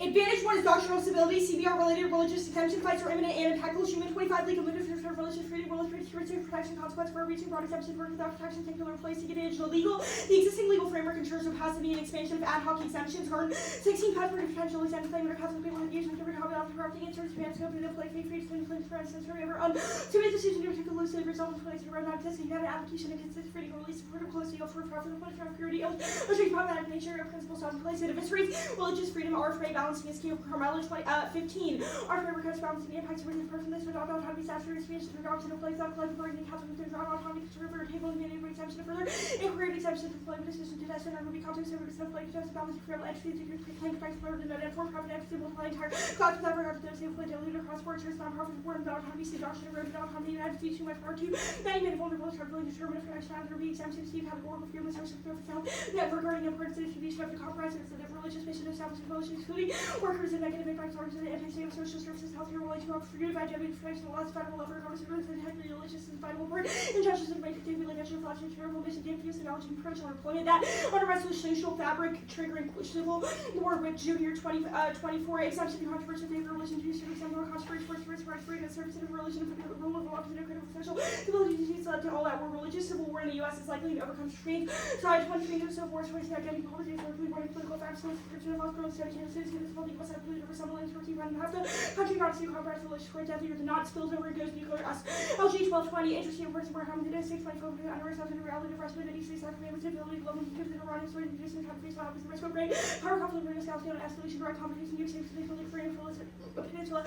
Advantage 1 is doctrinal stability. CBR-related religious exemption fights are imminent and impeccable. Human 25 legal limits for religious freedom, religious protection, consequence for reaching broad exemption for without protection, taking place to get additional legal. The existing legal framework ensures the capacity and expansion of ad hoc exemptions. Garden 16 passport potential exemption claim under Catholic people engagement every hobby after corrupting it, serves span scope and play free free twin for instance forever to make decision to particular loosely result in place to run out testing that application and consist free to release support of closely for profit of purity of a problem nature of principles on place and if it's religious freedom are free balancing is key. Carmelo 15. Our framework has balancing the impacts of religious persons without autonomy, saturated expansion of doctrine of place, not collective bargaining, Catholic without autonomy, conservative table, and mandated exemption of further inquiry exemption to employment decision to test and will be context over to play to test balance of criminal entities to claim price for the net and for profit entity will apply entire class without regard to those who play diluted across board church non-profit board without autonomy, see doctrine of road without autonomy, United States too much power to many men vulnerable are really determined if an action there be exemption to categorical fearless social self net regarding importance of distribution of the compromises of the religious mission established religion including workers and negative impacts on the anti-state social services, healthcare related to for unified deputy protection, the last federal level, government services, and heavily religious and vital word, injustice and right to take religion, flashing terrible mission, abuse, acknowledging approach on employment that under resolution social fabric triggering civil war with Junior 24 exemption and controversy favor religion to use example controversy for rights freedom and service of religion for the rule of law to the critical social ability to use led to all that war religious civil war in the U.S. is likely to overcome strains. Side 23 of civil war, choice identity politics, or political facts, description of hospital study, and citizens, the U.S. over some lines for and half the country not to compromise religious for death or the not spills over and goes nuclear us. LG 1220, interesting in person where how many 624 under ourselves in reality, the rest of the DC side commandments, ability, global gives the Iranian story, reducing country face off with the risk of great power conflict, bringing escalation, escalation, direct competition, use significantly free and full peninsula,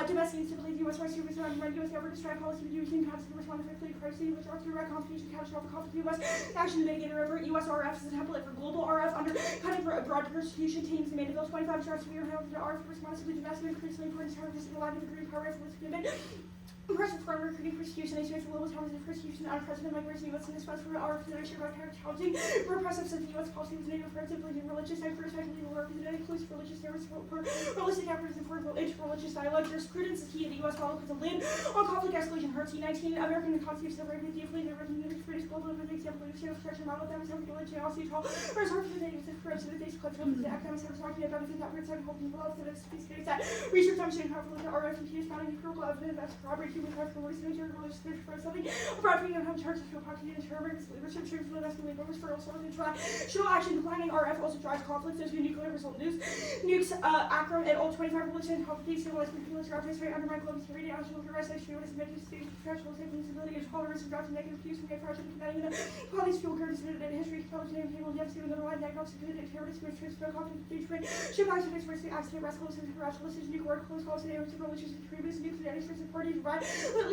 domestic instability, U.S. West Service, and U.S. ever distract policy, reducing constant response to crisis, which are through direct competition, catastrophic conflict, U.S. action to mitigate over U.S. RF is a template for global RF under cutting for broad persecution teams, and Mandeville 25 charts we are held to RF responsibility, domestic increasingly important terrorists in the line of the green power rifle commitment. Impressive foreign recruiting persecution, they face global challenges of persecution, unprecedented migration, U.S. in this West for our consideration about challenging repressive since the U.S. policy was native offensively and religious and effectively will represent inclusive religious service for realistic efforts and for interreligious dialogue. Jurisprudence is key in the U.S. model because the lid on conflict escalation hurts. 19 American constitutes the right with the affiliate of the British global with the example of the structure model that was over religion also tall. Reserve for the natives of courage to the days club from the academic service talking about benefits that we're trying to help people out to the space that research on shame conflict are refugees founding empirical evidence that's corroborated with regards to religious religious for something about being on charges for poverty and terror, leadership streams for investment labor for all sorts of traditional action declining RF also drives conflicts as nuclear result nukes Akron and all 25 religion conflicts civilized people throughout history undermine global security national arrest extremists and state professional safety stability and tolerance and drops negative views from gay project connecting the policies fuel curves in history television and cable never seen another line diagnostic of terrorist which transfer conflict between ship accidents versus accident resolution nuclear close calls to religious extremists nuclear extremist parties right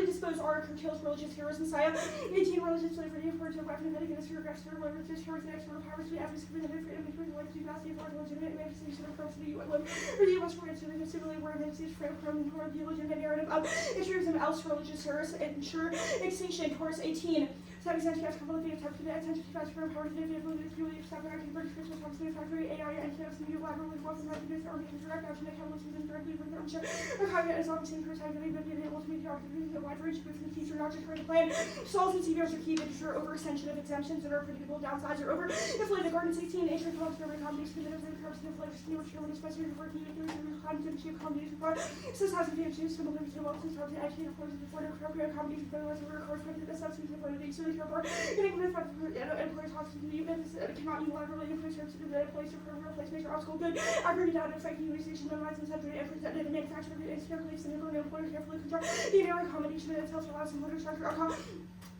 dispose or curtails religious terrorism, Messiah, 18 religious slavery, for to weapon of against your aggressor, religious terrorism, external powers, the efforts for the freedom between life, capacity, for legitimate manifestation of purpose, the UN, or the US for incident, civilly, where emergencies frame from the legitimate narrative of extremism, else religious terrorists, ensure extinction, Taurus 18. 7 cents, yes, couple of the attempts to the attention to fast for power to the vehicle, the fuel, the acting British Christmas, Thompson, factory, AI, and chaos, media, library, welcome, happiness, army, and direct action, that catalysts within directly with the armchair, or cognitive as obviously for time, but the able to meet the opportunities that wide range of the future, not just trying to plan. Stalls and CBRs are key to ensure overextension of exemptions and are predictable downsides or over. Inflated Garden 16, ancient college government combination of the purpose of like new chairman, especially for working with the cognitive chief combination for since has been achieved some of them to well since the educated forces before the appropriate combination for the rest of the course with the substance of the extremely care getting with employees hospital units cannot unilaterally influence services of the place or program place major obstacle good aggregate data affecting utilization of rights and subject and presented and manufactured and beliefs and employers carefully control the inner accommodation of itself allows some literature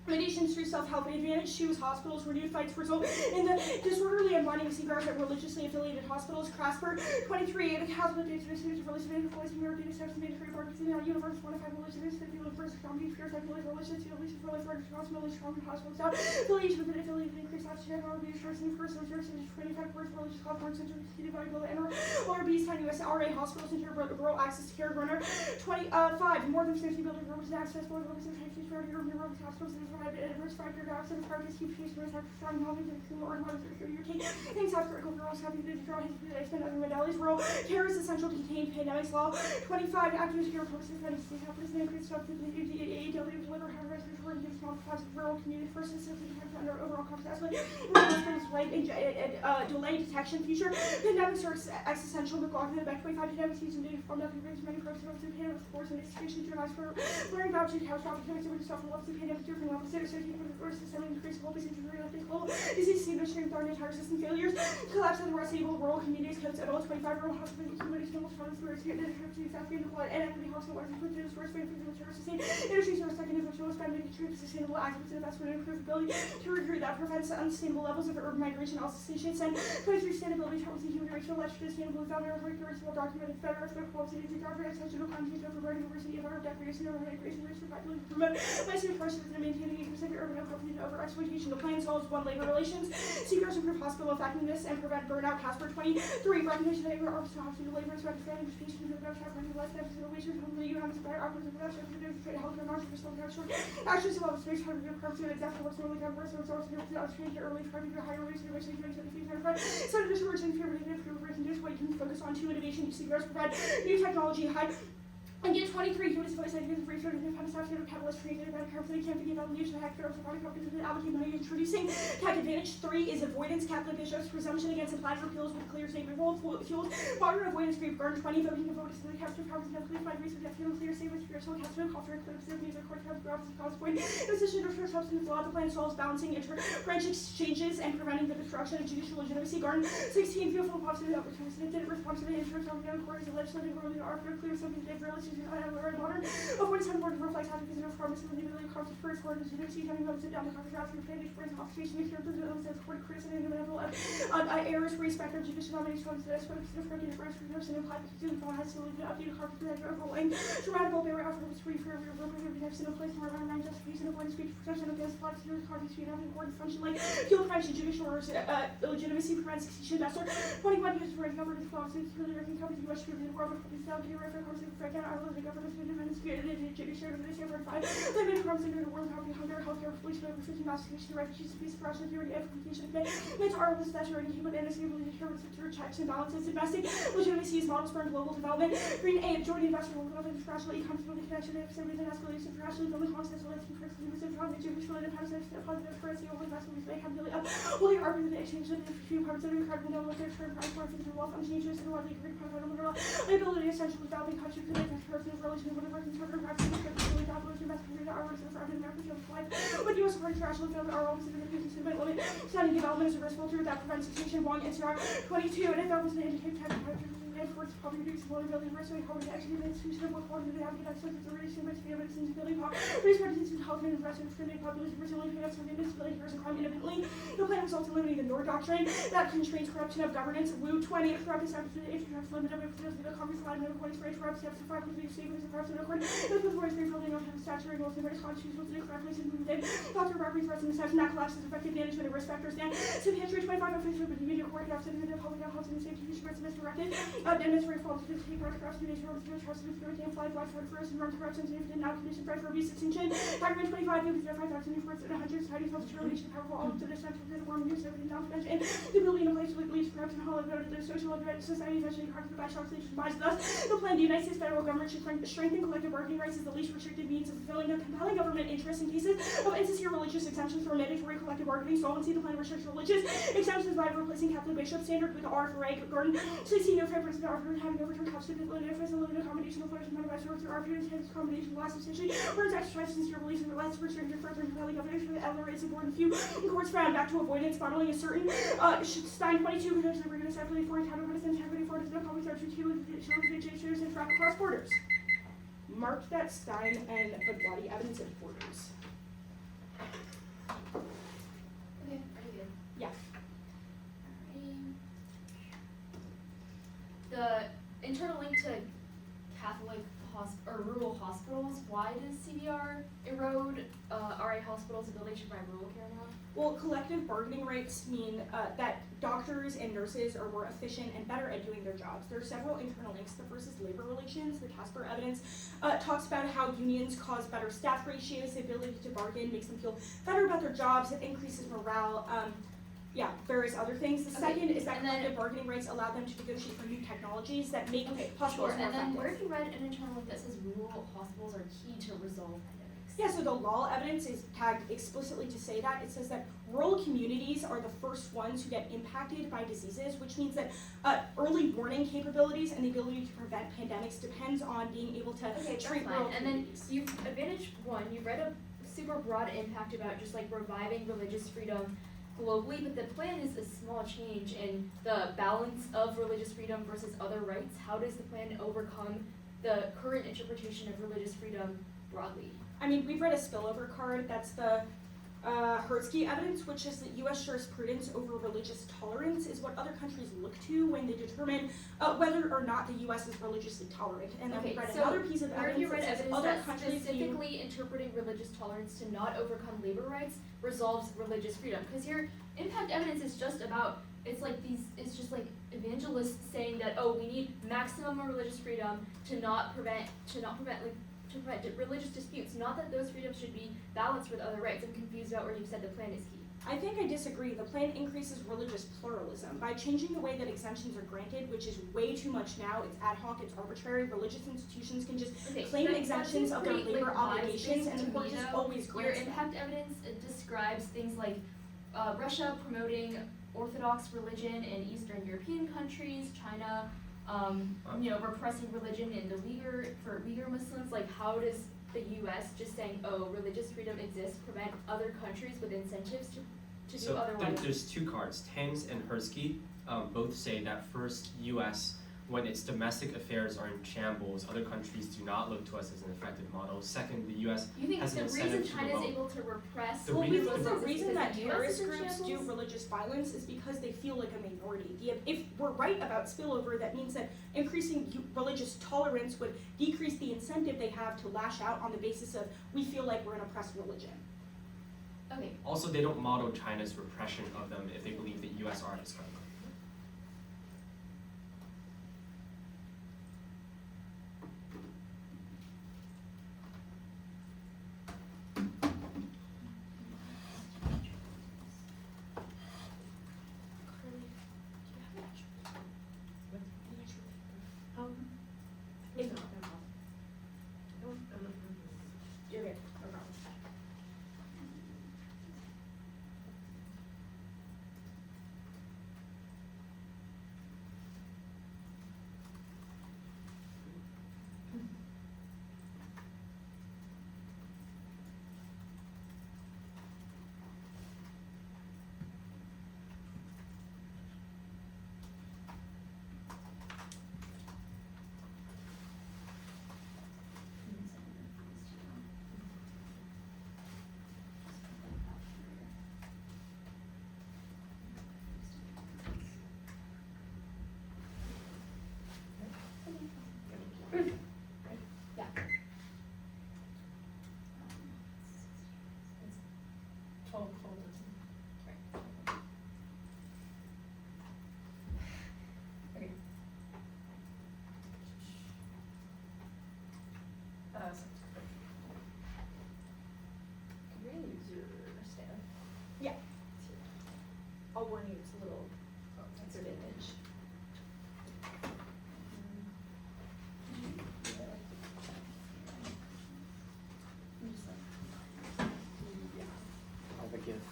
accommodations through self-help advantage shoes hospitals renewed fights result in the disorderly unwinding of CBRs at religiously affiliated hospitals. Crasper 23 the Catholic dates of students of religion voice in European steps made free markets in our universe 1 of 5 religions 50 with first comedy fears like religious to at least for responsibility strong hospitals out affiliation with an affiliated increased oxygen or be first in first research and 25 first religious conference center heated by global and or B time US RA hospitals into rural access to care runner 25 more than 50 building rooms and access for the services for European hospitals provided a diversified paradox and practice keep producing research strong knowledge of the or models of your take. Things have critical girls having to draw his expand other modalities. Rural care is essential to contain pandemics law. 25 active care purposes that is happens and increase stuff to the AEW deliver high respiratory and gives small deposits rural community first assistance under overall cost estimate. Delay detection future. Pandemics are existential McLaughlin about 25 pandemic season data from nothing brings many persons to pandemic force and institutions to advise for learning about catastrophic events and stuff from levels of pandemic different levels associated with the first system increase global injury like global disease strength our entire system failures collapse of the rest able rural communities codes at all 25 rural hospitals communities single funds for the South Florida and equity hospital and include the source for the terror sustain industries are second individual spending to achieve sustainable activity investment and improvability to recruit that prevents unsustainable levels of urban migration also stations and sustainability terms of human rights electric sustainable development records well documented federal quality to government extension of countries of providing diversity of our declaration of migration rates for faculty to promote licensed persons and maintaining a specific urban appropriate over exploitation. The plan solves one labor relations, seekers improve hospital effectiveness and prevent burnout. Casper 23 recognition that labor officer hospital labor is about expanding education to the Dutch running less deficit innovation from the UN better outcomes of production for the trade health and market for self-production. Actions of space how to do purpose and exactly what's really going to work so it's also going to change early trying to higher rates innovation to the future. So to discourage and fear and improve reduce what you can focus on to innovation. Seekers provide new technology high. And get 23 units of ideas of research and satisfaction of capitalist created by carefully campaign evaluation of hectare of body companies and allocate money introducing tech advantage. 3 is avoidance. Catholic bishops presumption against applied repeals with clear statement role fuels. Water avoidance group burn 20 voting of voters to the capture powers and clear find research that fuel clear statement spiritual capture culture eclipse of music court comes grabs cause point. Decision of church substance law. The plan solves balancing inter-branch exchanges and preventing the destruction of judicial legitimacy. Garden 16 beautiful positive opportunities. Did responsibility insurance over the courts of legislative ruling are clear something different. Modern avoidance and board reflects how to visit a pharmacy with the ability to come to first word is to see having them sit down the conference after planning for observation make sure that the says court criticism and level of errors respect or judicial nominations from this but the front of the first person and apply to the has to leave the updated carpet that are overlaying grammatical barrier offer was free for every room of the next in a place where around 9 justification of one speech protection against flex here carpet speed having important function like fuel French judicial or illegitimacy prevents succession that's 21 years for government clause is really working coverage US scrutiny the world of the South Europe course of break out our government judiciary over 5 limited crimes under the world poverty, hunger, healthcare, police, refugee, massification, refugees, peace, suppression, theory, amplification, mental art, disaster, and human inability to determine secure checks and balances, domestic legitimacy is models for global development, green A, majority investment, will develop international e-commerce, connection, activity, and escalation, internationally building concepts, relating currency, judicial independence, positive currency, over investment, make accountability up, holding argument, the exchange of the few parts of the incredible knowledge, their term, price, for future wealth, unchanges, and widely agreed upon federal law, ability, essential developing country, connected person, relation, whatever, conservative practice, really downloads your message reader hours for every American of life. With US support international field are all specific to limit studying development is a risk filter that prevents succession. 1 NCR 22 and if that was an indicator type of towards poverty reducing vulnerability restoring poverty actually the institution of what quality they have to access to relation with the evidence into building power reduce participants health and investment discriminating population resilient against disability and crime independently. The plan results in limiting the Nord doctrine that constrains corruption of governance. Wu 20 corrupt opportunity to limit of the conference line of according to corrupt steps to 5 with the statements of corruption according to the voice free building of the statutory rules and various constitutions to do correctly to move in Dr. Robbery threats and deception that collapses effective management of risk factors and to history 25 officials with the media court of citizen and public health and safety issues misdirected demonstrate false to take part corruption based on the trust of the and flight watch for first and run corruption and now condition price for abuse extinction Document 25 new 5,000 new forts and 100 society self determination powerful all to the center of the warm news everything down to mention the building in a place with least corruption hall of the social and society eventually hard to the back shots and thus the plan the United States federal government should strengthen collective bargaining rights as the least restricted means of fulfilling a compelling government interest in cases of insincere religious exemptions for mandatory collective bargaining. Solvency the plan restricts religious exemptions by replacing Catholic bishop standard with R for A. Garden 16 no preference to offer having overturned Catholic limited and limited accommodation of players and manifesto through R for his accommodation last essentially words exercise sincere beliefs and less restricted further compelling governance for the elder rates of board and few in courts found back to avoidance bottling a certain Stein 22 because we're going to separately for integrity with integrity for the public service utility and traffic cross borders. Mark that Stein and body evidence of borders. Okay, pretty good. Yeah. The internal link to Catholic or rural hospitals, why does CBR erode RA hospitals' ability to provide rural care now? Well, collective bargaining rights mean that doctors and nurses are more efficient and better at doing their jobs. There are several internal links. The first is labor relations. The Casper evidence talks about how unions cause better staff ratios, the ability to bargain makes them feel better about their jobs, it increases morale, various other things. The second is that collective bargaining rights allow them to negotiate for new technologies that make hospitals more And then effective. where have you read an internal link that says rural hospitals are key to resolve pandemics? Yeah, so the law evidence is tagged explicitly to say that. It says that rural communities are the first ones who get impacted by diseases, which means that early warning capabilities and the ability to prevent pandemics depends on being able to treat rural And then communities. you've read a super broad impact about just like reviving religious freedom globally, but the plan is a small change in the balance of religious freedom versus other rights. How does the plan overcome the current interpretation of religious freedom broadly? I mean, we've read a spillover card. That's the Hertzky evidence, which is that U.S. jurisprudence over religious tolerance is what other countries look to when they determine whether or not the U.S. is religiously tolerant. And then we read another piece of evidence that says other countries specifically interpreting religious tolerance to not overcome labor rights resolves religious freedom. Because here, impact evidence is just about, it's just like evangelists saying that, oh, we need maximum religious freedom to prevent religious disputes, not that those freedoms should be balanced with other rights. I'm confused about where you said the plan is key. I think I disagree. The plan increases religious pluralism. By changing the way that exemptions are granted, which is way too much now, it's ad hoc, it's arbitrary, religious institutions can just claim exemptions of their labor obligations, and the court just always grants them. Your impact evidence describes things like Russia promoting Orthodox religion in Eastern European countries, China repressing religion in the Uyghur Muslims. Like, how does the U.S. just saying, oh, religious freedom exists, prevent other countries with incentives to do otherwise? There's two cards. Thames and Hertzky both say that first, U.S., when its domestic affairs are in shambles, other countries do not look to us as an effective model. Second, the U.S. has an incentive to promote. You think the reason China is able to repress? We think the reason that terrorist groups do religious violence is because they feel like a minority. If we're right about spillover, that means that increasing religious tolerance would decrease the incentive they have to lash out on the basis of we feel like we're an oppressed religion. Okay. Also, they don't model China's repression of them if they believe that U.S. art is corrupt. You're good. No problem. Can you use your stand? Yeah. I'll warn you, it's a little vintage. I have a gift.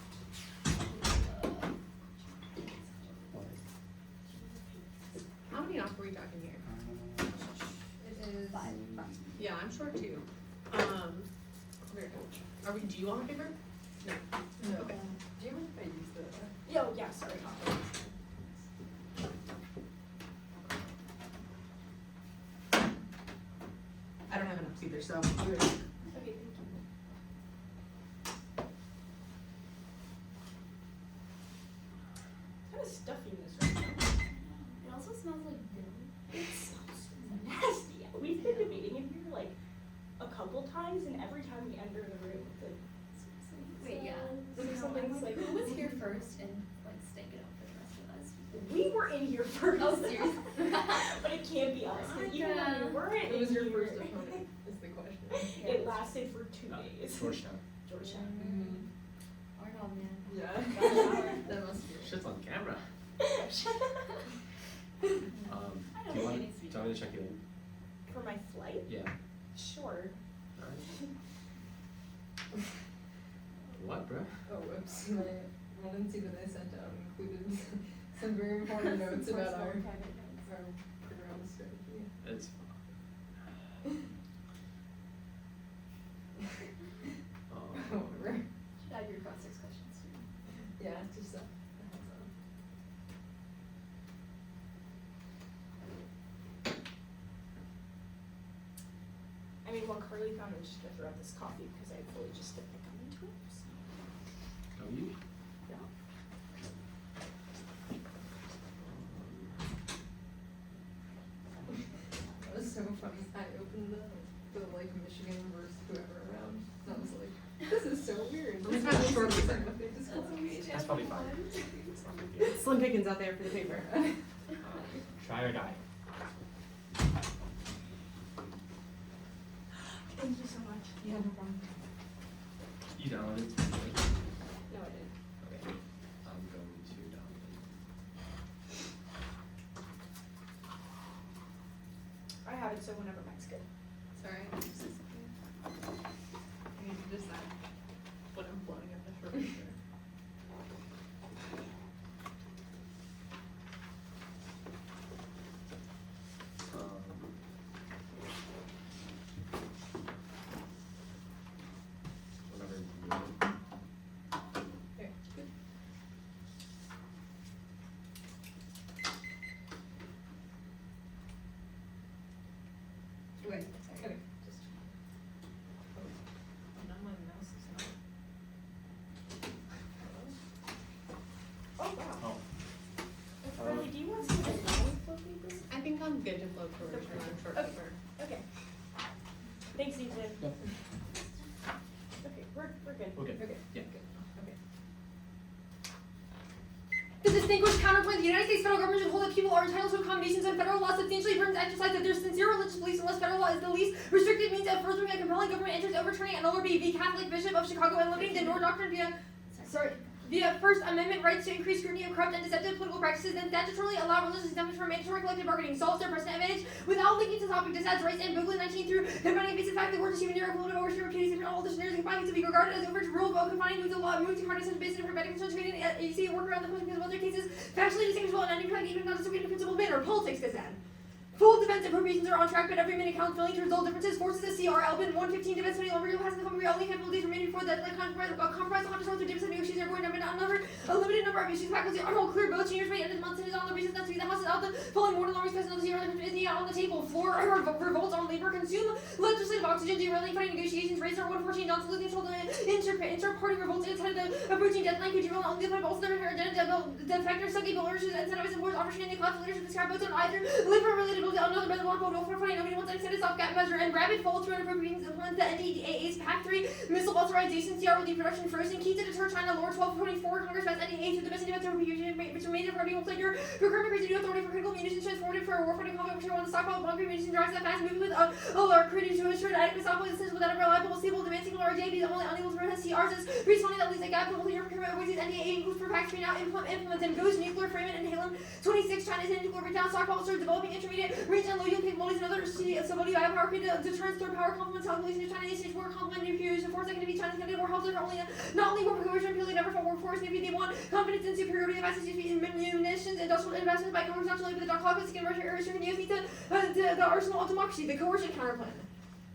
How many off are we talking here? It is 5. Yeah, I'm short too. Very good. Do you want a paper? No. Okay. Do you mind if I use the? Yo, yeah, sorry. I don't have enough either, so. Okay, thank you. Kind of stuffy in this right now. It also smells like dill. It smells nasty. We've been debating in here like a couple times, and every time we enter the room, it's like, Wait, yeah. So something's like, who was here first and like stank it up for the rest of us? we were in here first. Oh, seriously? But it can't be us, because even when we weren't Who was in your here, first opponent, is the question. it lasted for 2 days. Georgetown. Georgetown. Arnold, man. Yeah. That must be. Shit's on camera. I Do don't you want think it needs to be me to check you in? For my flight? Yeah. Sure. Alright. What, bro? Oh, whoops. My redundancy that I sent out included some very important notes about our program strategy. It's Whatever. Should add your cross-sex questions too. Yeah, just a heads I mean, while Carly found, I'm just gonna throw out this coffee because I fully just dipped my gum into it. So. W? Yeah. That was so funny. I opened the like Michigan versus whoever around, and I was like, this is so weird. We've had a short list. What they disclosed. That's probably fine. It's not a big deal. Slim pickings out there for the paper. Try or die. Thank you so much. Yeah, no problem. You downloaded it? No, I didn't. Okay. I'm going to download it. I have it, so whenever Mike's good. Sorry, I need to say something. I need to decide what I'm blowing up the short list for. Whatever you need. Okay, good. Okay, okay, just. Oh, now my mouse is not. Oh, wow. Oh. Carly, do you want some of the long flow papers? I think I'm good to float for return on short Okay. paper. Okay. Thanks, Ethan. Yep. Okay, we're good. Okay. Okay. Yeah. Good. Okay. The distinguished counterpoint, the United States federal government should hold that people are entitled to accommodations and federal law substantially burdens exercise of their sincere religious beliefs unless federal law is the least restrictive means of furthering a compelling government interest, overturning an LRB v. Catholic Bishop of Chicago and limiting the Noor Doctrine via First Amendment rights to increase scrutiny of corrupt and deceptive political practices, and statutorily allow religious exemptions from mandatory collective bargaining, solves their precedent advantage without linking to the topic decides rights and Boogland 19 through combining a basic fact that words achieving near equivalent overshoot repeating different all dictionaries and combining to be regarded as overruled while confining with the law, moving to partisan based on hermetic concerns creating a workaround the question because of other cases factually distinguishable and unimplied even not disobeying a principled manner. Politics Gazette. Full defense appropriations are on track, but every minute counts, failing to resolve differences. Forces at CR, Albin, 115 defense, 20 lumber, has in the company, only handful of days remaining before the compromise on the defense negotiations are going to a limited number of issues. Faculty are all clear, both seniors by end of the month, and is on the reasons not to be the House is out the following morning long recess, another zero is needed on the table. Floor revolts on labor, consume legislative oxygen, derailing fighting negotiations, raise our 114, Johnson losing control, inter-party revolts inside the approaching deadline, could derail on the fight, also their agenda, the factor sucking, but orders, incentivize, and boards, opportunity, class leadership, describe votes on either labor-related another better one vote for fighting nobody wants to extend a stopgap measure and rapid fall through appropriations implement the NDAA's PAC 3 missile authorization CR with the production frozen key to deter China lower 1224 Congress passed NDA to domestic defense appropriation which remains a priority will play your procurement crazy new authority for critical munitions transformative for a warfighting conflict which want to stockpile bunker munitions drives that fast moving with our creative to ensure that adequate stockpile existence without a reliable stable demand signal or JB only unable to protest CRs as responding that leaves a gap in your procurement avoids NDA includes for PAC 3 now implement and goes nuclear frame it and Halem 26 China's in nuclear breakdown stockpile serve developing intermediate range and low yield capabilities and other somebody power created deterrence third power complements calculation of China stage war complement nuclear use of force that can be China's candidate war helps her only not only war coercion purely never for workforce maybe they want confidence in superiority of assets in munitions industrial investments by Congress not only but the caucus can Russia Russia can use the arsenal of democracy the coercion counterplan.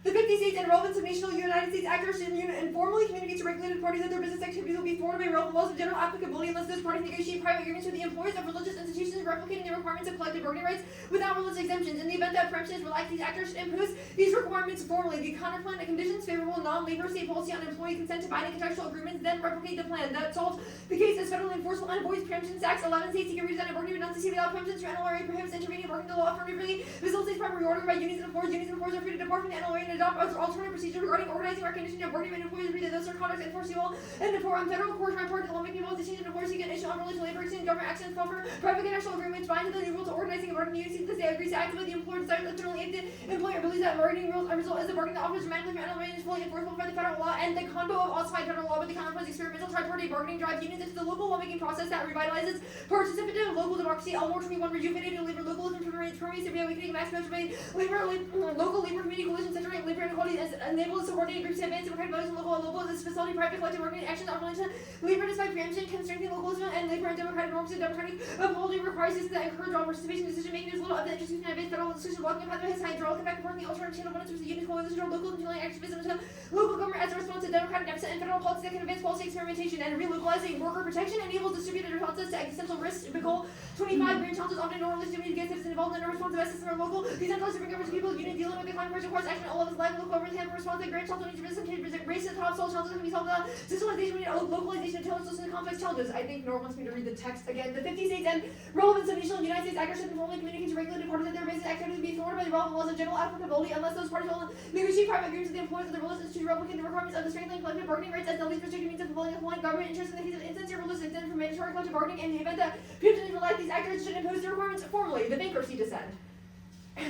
The 50 states and relevant subnational United States actors should informally communicate to regulated parties that their business activities will be thwarted by relevant laws of general applicability unless those parties negotiate private agreements with the employees of religious institutions replicating the requirements of collective bargaining rights without religious exemptions. In the event that preemption is relaxed, these actors should impose these requirements formally. The counterplan the conditions favorable non-labor state policy on employee consent to binding contractual agreements, then replicate the plan. That solves the case as federally enforceable and avoids preemption. Acts 11 states seeking redesign of bargaining but not to see without preemption through NLRA prohibits intervening bargaining bargaining the law affirmatively facilitates proper reordering by unions and employers are free to depart from the NLRA and adopt alternative procedure regarding organizing or conditioning of bargaining, and employees agree that those are conducts enforceable and before federal courts report the lawmaking policies and employers can issue unrelated labor and government actions cover private international agreements bind to the rules of organizing and bargaining unions because they agree to actively the employer desires internally if the employer believes that bargaining rules result is the bargaining that offers dramatically from NLRA and is fully enforceable by the federal law and the combo of ossified federal law with the counterpoint experimental tri-party bargaining drive unions into the local lawmaking process that revitalizes participative local democracy. Elmore 21 rejuvenated labor localism permeates the reawakening mass measurement local labor community coalition centering labor inequality enables subordinate groups to advance democratic values in local this facility private collective bargaining actions on relation labor despite preemption can strengthen localism and labor and democratic norms and democratic upholding requires systems that encourage all participation in decision making as little of the interest in advanced federal decision blocking a pathway has hydraulic back and forth the alternative channel abundance with the union coalition or local and activism to local government as a response to democratic deficit and federal policies that can advance policy experimentation and relocalizing worker protection enables distributed responses to existential risks. Goal 25 grand challenges often ignore legitimate against citizens involved in a response to system or local decentralized to bring government to people union dealing with the climate crisis requires action at all levels life local government have a response to grand challenges needs to raise the top soul challenges can be solved without centralization we need localization of intelligence and complex challenges. I think Nora wants me to read the text again. The 50 states and relevant subnational and United States actors should informally communicate to regulated parties that their basic activities be thwarted by the relevant laws of general applicability unless those parties will negotiate private agreements with the employers of the religious to replicate the requirements of the strengthening collective bargaining rights as the least restrictive means of fulfilling government interests in the case of insincere religious intent for mandatory collective bargaining in the event that preemption for life these actors should impose the requirements formally. The bankruptcy descent.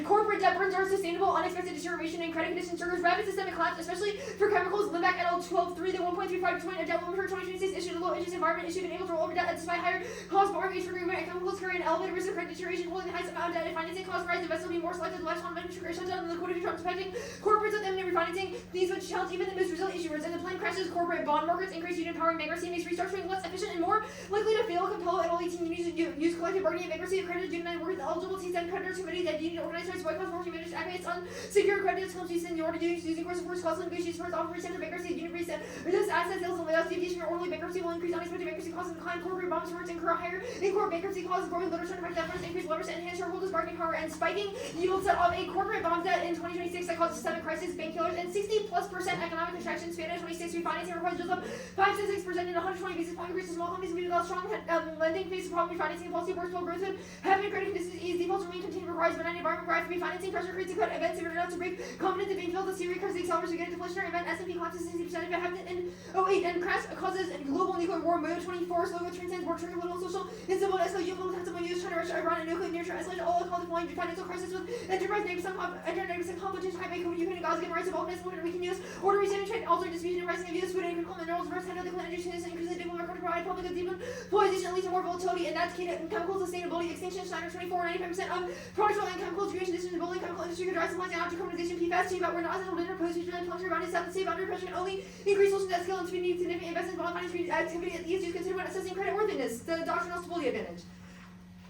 Corporate debt burdens are sustainable, unexpected deterioration in credit conditions triggers rapid systemic collapse, especially for chemicals. Limback et al. 12.3, the 1.35% of debt limit for 2026 issued a low interest environment issue been able to roll over debt despite higher cost borrowing triggering when chemicals carry an elevated risk of credit deterioration, holding the highest amount of debt and financing costs rise. Investors will be more selective, lifetime money trigger shutdown and liquidity from expecting corporates with imminent refinancing. These would challenge even the most resilient issuers, and the plan crashes corporate bond markets, increase union power and bankruptcy, makes restructuring less efficient and more likely to fail. Compel et al. 18 unions to use collective bargaining and bankruptcy accredited union workers eligible to send creditors committees that union organized rights boycotts more managed activates on secure credits comes to seniority unions using course of force cost negotiations for offer percent of bankruptcy union reset reduce asset sales and layoffs deviation from orderly bankruptcy will increase unexpected bankruptcy costs and decline corporate bonds firms incur higher in core bankruptcy costs growing literature to affect efforts increase leverage and enhance shareholders bargaining power and spiking yields set off a corporate bond debt in 2026 that causes systemic crisis bank killers and 60+% economic contraction span in 26 refinancing requires just up 5 to 6% and 120 basis point increase in small companies without strong lending face problem refinancing and policy works while growth and having credit conditions ease defaults remain continued requires benign environment requires refinancing pressure creates a cut events if not to break confidence in being filled the series because the accelerators again deflationary event S&P collapses 60% if it happened in 08 and crash causes global nuclear war mode 24 slow transcends war trigger political social and civil escalation geopolitical tension use China Russia Iran and nuclear near escalation all called deploying financial crisis with enterprise negative competition high by Ukraine and Gaza rights of all nations we can use order receiving trade altering distribution and pricing of U.S. food and critical minerals versus handle the climate change and increasing diplomatic record provide public and deepen polarization and leads to more volatility and that's key to chemical sustainability extinction Schneider 24 95% of products and chemicals creation conditions in building chemical industry could drive supply chain decarbonization PFAS team but we're not settled in proposed future and planetary boundaries set to save under pressure and only increase solutions at scale and speed need significant investments bond finance activity at the ESG consider when assessing credit worthiness the doctrinal stability advantage.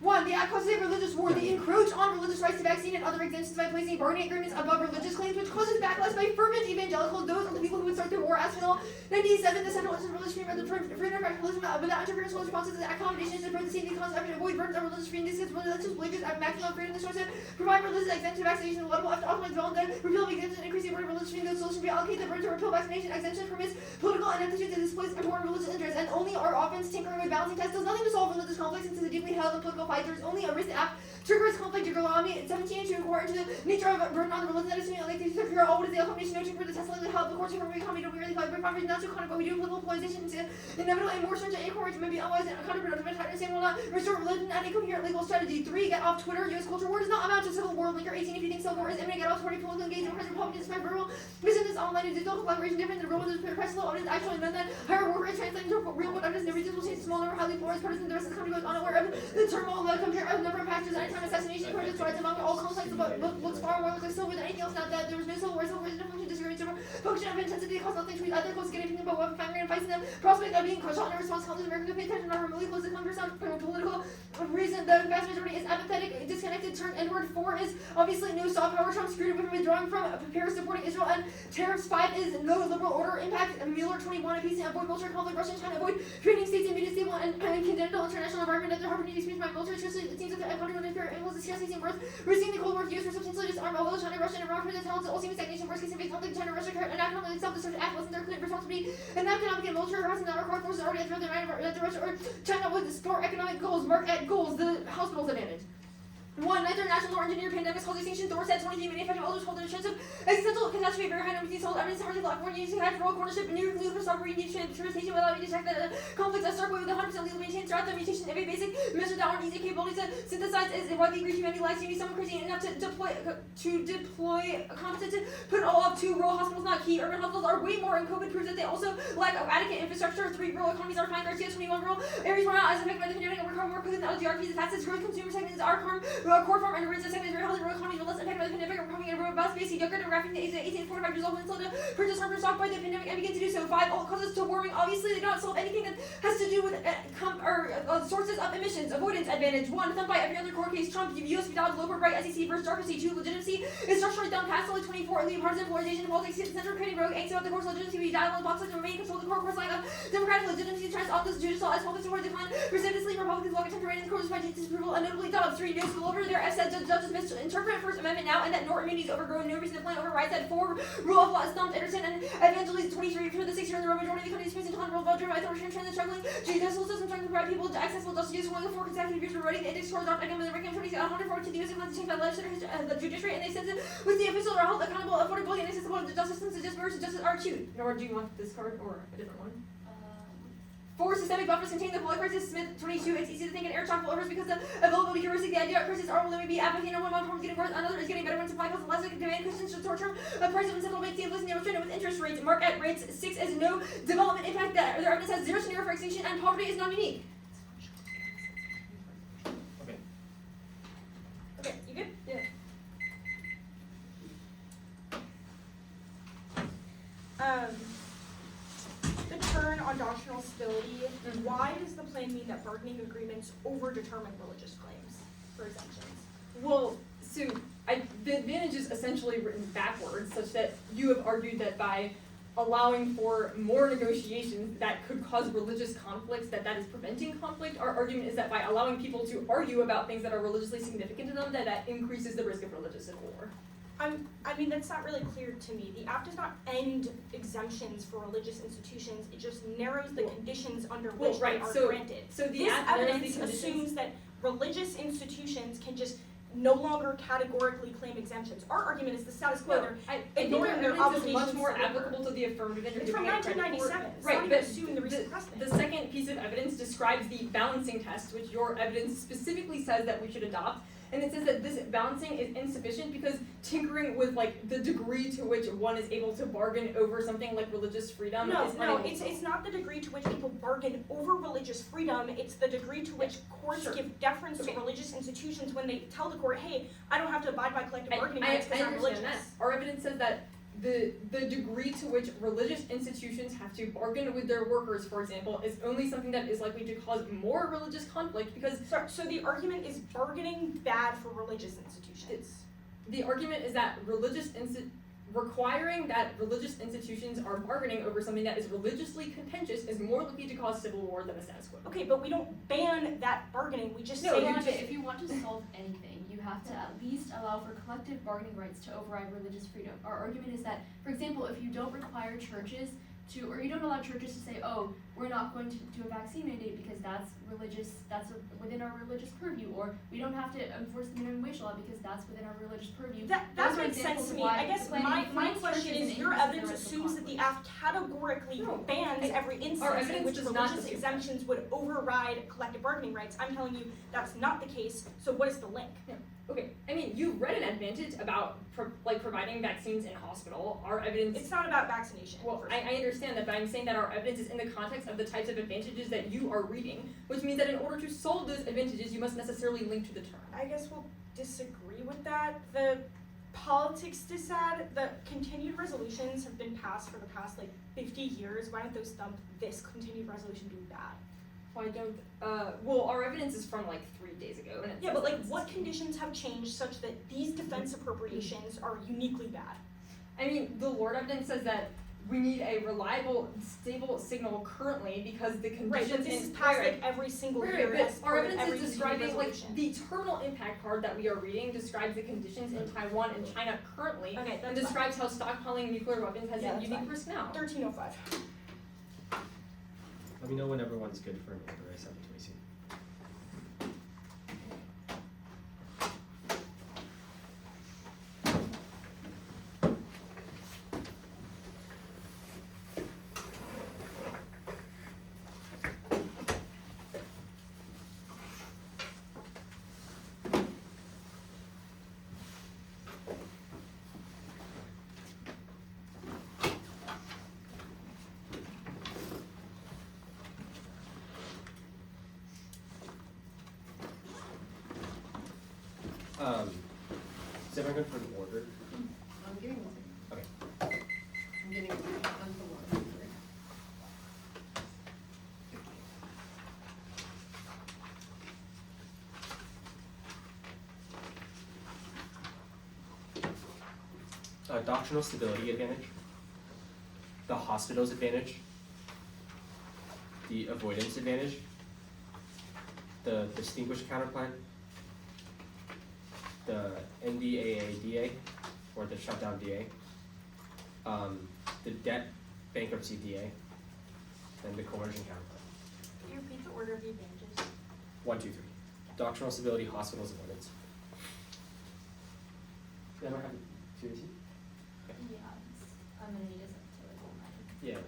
1. The act causes a religious war. They encroach on religious rights to vaccine and other exemptions by placing bargaining agreements above religious claims, which causes backlash by fervent evangelicals, those are the people who would start the war. As for 97, the central interest of religious freedom of the freedom of religion without interference with responses to the accommodations to the safety cause of avoid burdens of religious freedom. These religious believers have maximum freedom to provide religious exemption to vaccination, level of optimize development, repeal of exemption, increase the burden of religious freedom. Those solutions be allocated the burden to repeal vaccination exemption permits political ineptitude to displace important religious interests, and only our offense tinkering with balancing tests does nothing to solve religious conflicts into the deeply held and political fight. There's only a risk app triggers conflict to Deuteronomy 17 to inquire into the nature of a burden on the religion that is to be like to figure out what is the accommodation notion for the testimony to help the courts from economy to really fight by not so kind of what we do political polarization to inevitable and more stringent inquiries may be otherwise counterproductive and tighter saying will not restore religion and a coherent legal strategy. 3. Get off Twitter. U.S. culture war does not amount to civil war. Linker 18 if you think civil war is imminent. Get off Twitter. Political engagement. President Republicans despite verbal business online and digital collaboration different than the real press law audits actually meant that higher war rate translating to real world evidence. Never will change smaller highly polarized partisan the rest of the country goes unaware of the turmoil that compare a number of factors anytime assassination projects rights among all conflicts but looks far more like a civil war than anything else. Not that there was no civil war is a function disagreement over function of intensity cause nothing to either close getting opinion about weapon firing and fighting them prospect of being shot in response to American to pay attention not remotely close to Congress on political reason. The vast majority is apathetic, disconnected, turned inward. 4 is obviously no soft power. Trump screwed with withdrawing from Paris supporting Israel and tariffs. 5 is no liberal order impact. Mueller 21 a peace and avoid military conflict. Russia and China avoid creating states and media stable and condemned the international environment that their harbor need experienced by military. Especially it seems that the country would interfere and was discussing worth risking the Cold War to use for substantially disarm although China, Russia, and Iran for the talents of all seeming stagnation. Worst case invades something China, Russia, and economically self-destruct act wasn't their clear responsibility and economic and military harassment that required forces already at the Russia or China would support economic goals. Mark at goals the hospital's advantage. 1. Neither national nor engineered pandemics cause extinction. Thor said 23 manufactured elders hold the chance of existential catastrophe. Very high numbers of these old evidence hardly black born using high rural cornership nuclear philosophy needs transportation without me detect that conflicts are stark with 100% legal maintained throughout the mutation of a basic measure that aren't easy capabilities to synthesize is widely agreed humanity lacks unity. Someone crazy enough to deploy competent to put it all up. 2. Rural hospitals not key. Urban hospitals are way more, and COVID proves that they also lack adequate infrastructure. 3. Rural economies are fine. Garcia 21. Rural areas were not as affected by the pandemic and recover more quickly than other geographies. The fastest growing consumer segments are core farm and urban segments. Very healthy rural economies were less affected by the pandemic and becoming a robust base. Younger demographic age 18 to 45 years old when slow to purchase harm stock by the pandemic and begin to do so. 5. All causes to warming. Obviously, they don't solve anything that has to do with sources of emissions. Avoidance advantage. 1. Thumb by every other court case. Trump, US without low bright SEC versus Dartmouth. 2. Legitimacy is structurally down past only 24. Leave partisan polarization in politics. Center creating rogue angst about the court's legitimacy. We dial on boxes to remain control the court. Course line of democratic legitimacy tries off this judicial as public support decline. Precipitously, Republicans walk attempt to rein in the court despite disapproval and notably dub. 3. No school over there. F said judges misinterpret First Amendment now and that no immunity is overgrown. No reason to plan overrides that. 4. Rule of law is thumped. Anderson and Evangelist 23. For the 6 year in the row, majority of the country's facing tolerant rule of law driven by authoritarian trends and struggling. Judicial system trying to provide people to accessible justice. One of the 4 consecutive years eroding the index score dropped again by the ranking authorities. 140 to the U.S. Constitution by the legislature, the judiciary, and they said that with the officials are held accountable, affordability, and accessible to justice systems, just versus justice are chewed. Or do you want this card or a different one? 4. Systemic buffers contain the public crisis. Smith 22. It's easy to think in air traffic overs because the availability heuristic. The idea of crisis are will limit be applicated on one problem is getting worse, another is getting better when supply costs less. Demand Christians should short term price of simple make stability never trend with interest rates. Mark at rates 6 as no development impact that their evidence has 0 scenario for extinction and poverty is not unique. Okay. Okay, you good? Yeah. The turn on doctrinal stability. Why does the plan mean that bargaining agreements overdetermine religious claims for exemptions? Well, so the advantage is essentially written backwards, such that you have argued that by allowing for more negotiations that could cause religious conflicts, that is preventing conflict. Our argument is that by allowing people to argue about things that are religiously significant to them, that increases the risk of religious civil war. I mean, that's not really clear to me. The act does not end exemptions for religious institutions. It just narrows the conditions under which they are granted. So the this act narrows the evidence conditions. assumes that religious institutions can just no longer categorically claim exemptions. Our argument is the status quo. They're I think ignoring our their evidence is obligations much more to labor. applicable to the affirmative and It's from giving it credit for. 1997. It's Right, not even but assuming the recent precedent. the second piece of evidence describes the balancing test, which your evidence specifically says that we should adopt. And it says that this balancing is insufficient because tinkering with like the degree to which one is able to bargain over something like religious freedom is No, unable to. it's not the degree to which people bargain over religious freedom. It's the degree to which courts Sure. give deference to Okay. religious institutions when they tell the court, hey, I don't have to abide by collective bargaining I rights because I'm understand religious. that. Our evidence says that the degree to which religious institutions have to bargain with their workers, for example, is only something that is likely to cause more religious conflict because So the argument is bargaining bad for religious institutions. the argument is that requiring that religious institutions are bargaining over something that is religiously contentious is more likely to cause civil war than a status quo. Okay, but we don't ban that bargaining. We just No, say you Veronica, just- if you want to solve anything, you have to at least allow for collective bargaining rights to override religious freedom. Our argument is that, for example, if you don't require churches to, or you don't allow churches to say, oh, we're not going to do a vaccine mandate because that's religious, within our religious purview, or we don't have to enforce the minimum wage law because that's within our religious purview. that Those are makes sense examples to of me. why I guess the plan my inflates question churches is and your increases evidence the risk of assumes that the conflict. act categorically No, bans every instance in evidence which does not religious assume exemptions would override collective bargaining rights. I'm telling you that's not the case. So what is the link? Okay, I mean, you read an advantage about providing vaccines in hospital. Our evidence. It's not about vaccination. Well, I understand that, but I'm saying that our evidence is in the context of the types of advantages that you are reading, which means that in order to solve those advantages, you must necessarily link to the term. I guess we'll disagree with that. The politics decide the continued resolutions have been passed for the past 50 years. Why don't those thump this continued resolution do bad? Why don't, well, our evidence is from 3 days ago. And it Yeah, says but that this what is- conditions have changed such that these defense appropriations are uniquely bad? I mean, the Lord evidence says that we need a reliable, stable signal currently because the Right, conditions but this is in passed every single year but as our part of evidence every is continued describing resolution. the terminal impact card that we are reading describes the conditions in Taiwan and China currently Okay, and that's fine. describes how stockpiling nuclear weapons has Yeah, a that's unique fine. risk now. 1305. Let me know when everyone's good for an order. I sent it to AC. Is everyone good for the order? I'm getting one. Okay. I'm getting one. I'm the one. Doctrinal stability advantage, the hospital's advantage, the avoidance advantage, the distinguished counterplan, the NDAA-DA, or the shutdown DA, the debt bankruptcy DA, and the coercion counterplan. Can you repeat the order of the advantages? 1, 2, 3. Doctrinal stability, hospitals, avoidance. Then I have 2 to see? Yeah, I'm gonna need a second to like hold mine. Yeah.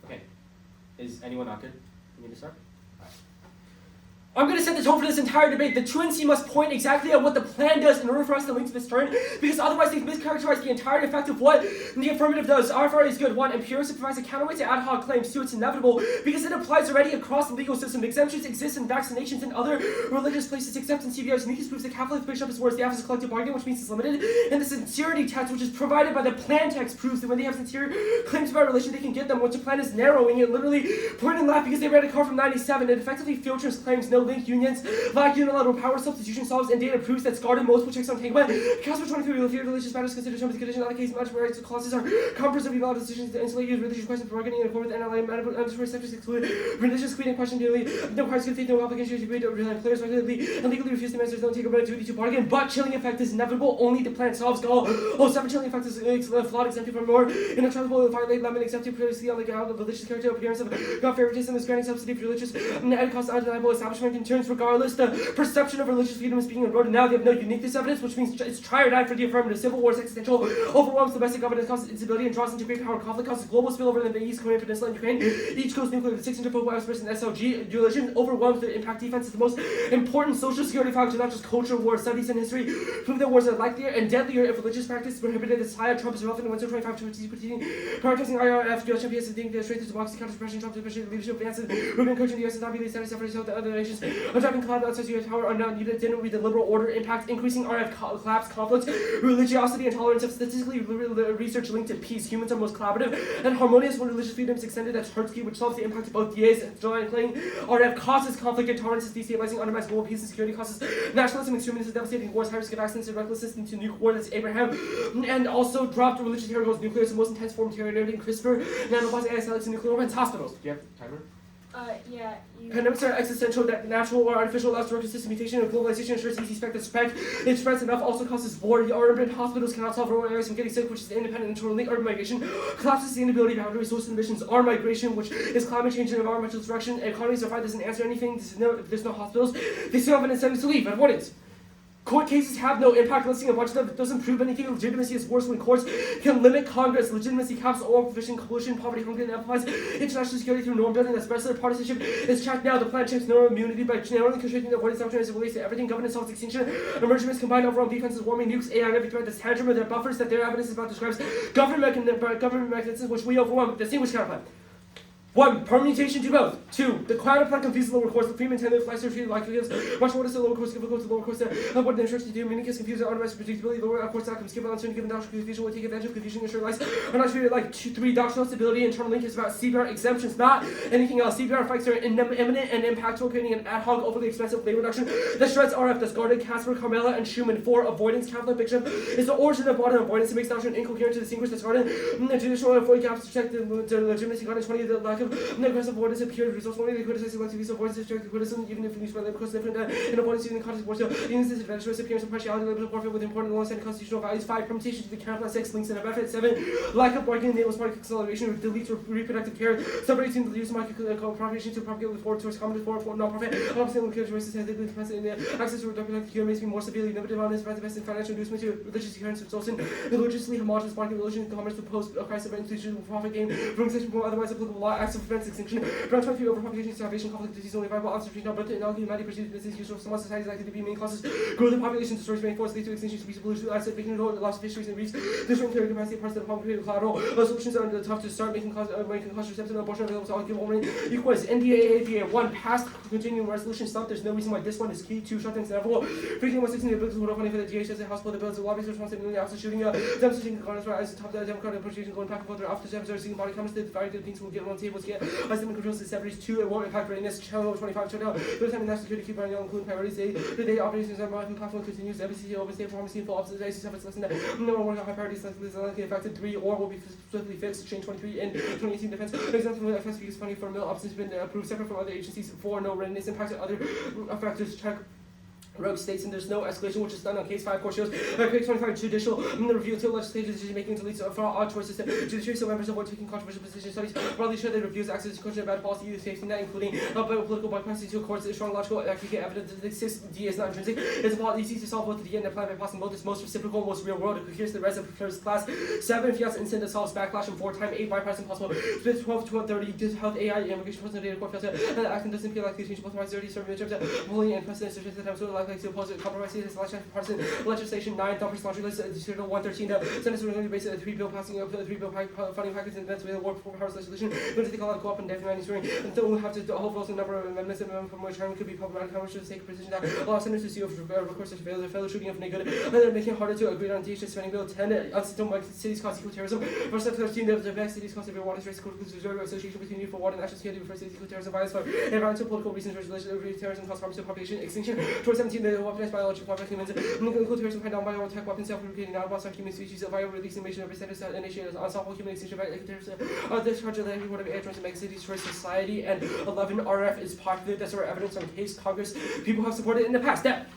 Okay. Is anyone not good? You need to start? I'm going to set the tone for this entire debate. The truancy must point exactly at what the plan does in order for us to link to this turn, because otherwise they mischaracterize the entire effect of what the affirmative does. RFR is good. 1, empiricity provides a counterweight to ad hoc claims. 2, it's inevitable because it applies already across the legal system. Exemptions exist in vaccinations and other religious places except in CBRs. Uniqueness proves the Catholic bishop is worse. The absence of collective bargaining, which means it's limited. And the sincerity test, which is provided by the plan text, proves that when they have sincere claims about relation, they can get them. Once a plan is narrowing, it literally point and laugh because they read a card from 97. It effectively filters claims, no link, unions, lack unilateral power, substitution solves, and data proves that Scarred and most checks on entanglement. Because for 23, we'll fear religious matters considered terms of condition. In other cases, much rights clauses are comprehensive of valid decisions to insulate use religious questions for bargaining and form with NLA, mandatory subjects exclude, religious creed and question daily, no requires good faith, no obligation to agree to players regularly, and legally refuse the masters don't take a duty to bargain, but chilling effect is inevitable, only the plan solves all. 7, chilling effect is flawed, exempted from more, inextricable, violate, lemon, exempted previously on the ground of religious character, appearance of God favoritism is granting subsidy for religious, and cost undeniable establishment concerns regardless, the perception of religious freedom is being eroded now, they have no uniqueness evidence, which means it's try or die for the affirmative. Civil wars, existential, overwhelms domestic governance, causes instability and draws into great power conflict, causes global spillover in the East Korean Peninsula and Ukraine, each goes nuclear, the 600-foot White House person SLG, religion overwhelms the impact defense is the most important social security factor, not just culture, war, studies, and history, prove that wars are likelier and deadlier if religious practice is prohibited. This higher Trump is relevant in 125 prioritizing IRF, US champions, thinking the strength of democracy, counter suppression, Trump's oppression, leadership advances, Ruben encouraging the US and not be the status efforts to help the other nations, driving cloud outside US power, unknown, didn't read the liberal order impact, increasing RF collapse, conflict, religiosity, and tolerance of statistically research linked to peace. Humans are most collaborative and harmonious when religious freedom is extended. That's Hertzky, which solves the impact of both DAs and joint playing. RF causes conflict and tolerance is destabilizing, undermines global peace and security, causes nationalism, extremism, devastating wars, high risk of accidents, and recklessness into nuke war. That's Abraham. And also dropped religious terror goes nuclear. It's the most intense form of terror in CRISPR. Nanobots, ASL, to nuclear weapons, hospitals. Do you have a timer? Yeah, you... Pandemics are existential, that natural or artificial allows direct system mutation and globalization ensures easy spread. It spreads enough, also causes war. The urban hospitals cannot solve rural areas from getting sick, which is independent internally. Urban migration collapses the inability to have resource emissions. Our migration, which is climate change and environmental destruction. Economies are fine, doesn't answer anything. There's no hospitals. They still have an incentive to leave. Avoidance. Court cases have no impact. Listing a bunch of them doesn't prove anything. Legitimacy is worse when courts can limit Congress. Legitimacy caps all provision, pollution, poverty, hunger, and amplifies international security through norm building. That's wrestler partisanship is checked now. The plan checks no immunity by generally constricting the avoidance doctrine as it relates to everything. Governance solves extinction. Emergence combined overall defenses, warming nukes, AI, and every threat. That's tantrum and their buffers that their evidence is about describes government mechanisms which we overwhelm. Distinguished counterplan. 1, permutation to both. 2, the counterplan confuses lower course. The Freeman tended flies are treated like gives much more to the lower course, difficult to lower course. What the insurance to do, meaning is confused, otherwise predictability, lower course outcomes, given uncertainty, given doctrinal confusion, will take advantage of confusion, ensure lies are not treated like 2, 3, doctrinal stability, internal link is about CBR exemptions, not anything else. CBR fights are imminent and impactful, creating an ad hoc, overly expensive labor reduction that shreds RF, that's guarded Casper, Carmela, and Schumann. 4, avoidance, Catholic fiction is the origin of modern avoidance. It makes doctrine incoherent to distinguish that's guarded. Traditional avoid gaps to check the legitimacy, guarded 20, the lack of aggressive avoidance appeared results only they criticize selective use of avoidance to criticism, even if used by labor costs different in avoidance in the context of war. So, even this disadvantage appearance of partiality, labor warfare with important long-standing constitutional values. 5, permutation to the counterplan. 6, links and benefit. 7, lack of bargaining enables market acceleration, deletes reproductive care, separating the use of market propagation to propagate with forward towards common for non-profit. Opposite characteristics has the capacity in access to reproductive care makes me more severely limited on this best in financial inducement to religious adherence results in religiously homogenous market religion commerce to post a crisis of institutional profit gain from section 4 otherwise applicable law access massive prevents extinction. Around 23 overpopulation, starvation, conflict, disease, only viable observation, not but in all humanity perceives business use of small societies likely to be main causes. Growth of population destroys rainforests, leads to extinction, species pollution, acid, making loss of fisheries and reefs, destroying carrying capacity of parts of the problem, creating collateral. Solutions are tough to start making cost receptive and abortion available to all given warning. Equals NDAA 1 passed continuing resolution stuff. There's no reason why this one is key. 2 shut things inevitable. Freaking 116 the ability to hold up money for the DH as a house bill, the bills, the lobbies, responsibility after shooting demonstrating Congress as the top of the Democratic appreciation going back and forth after episodes seeing body comments, the variety of things will get on tables yet. As the controls the 70s, 2 it won't impact readiness. Channel 25 shut down. Those time national security keep running on including priorities. The day operations and marketing platform continues. MBC open state pharmacy full opposite days. It's less than that. No more working on high priorities likely affected. 3 or will be swiftly fixed. Change 23 in 2018 defense. Example from the FS because funding for mill options has been approved separate from other agencies. 4 no readiness impacts and other factors. Check. Rogue states and there's no escalation, which is done on case 5 court shows. Case 25 judicial review until legislative decision making deletes for all choices. Judiciary so members avoid taking controversial position studies. Broadly sure they reviews access to question about policy use safety net, including political bypassing to courts, strong logical aggregate evidence that exists. D is not intrinsic. It's about easy to solve both the D and the plan by passing both. It's most reciprocal, most real world. It coheres the rest of first class. 7 if yes, instant that solves backlash, and 4 time 8 bypass impossible. Split 12 to 30 health AI immigration personal data court filter. And the action doesn't feel like these change both rights 30 serving in terms of bullying and precedent such as the time so likely to oppose it compromise. Selection partisan legislation 9 Dumpers laundry list 113 Senate going based on 3 bill passing up 3 bill funding package and events with a work for powers legislation going to take a lot of co-op and definitely swearing until we have to hold rules and number of amendments from which time could be problematic how much to take precision that allow senators to see if recourse to fail their fellow shooting of any good and then making it harder to agree on DHS spending bill 10 unsystem cities cause equal terrorism verse 13 the best cities cause severe water stress critical association between you for water and national security for cities equal terrorism violence for environmental political reasons related terrorism cause harm to population extinction towards 17 the weaponized biological weapons humans include terrorism find down biotech weapons self-replicating nanobots on human species of viral release invasion of receptors that initiate unstoppable human extinction by terrorism discharge of the every one of air drones and megacities for society and 11 RF is popular. That's our evidence on case Congress people have supported in the past. That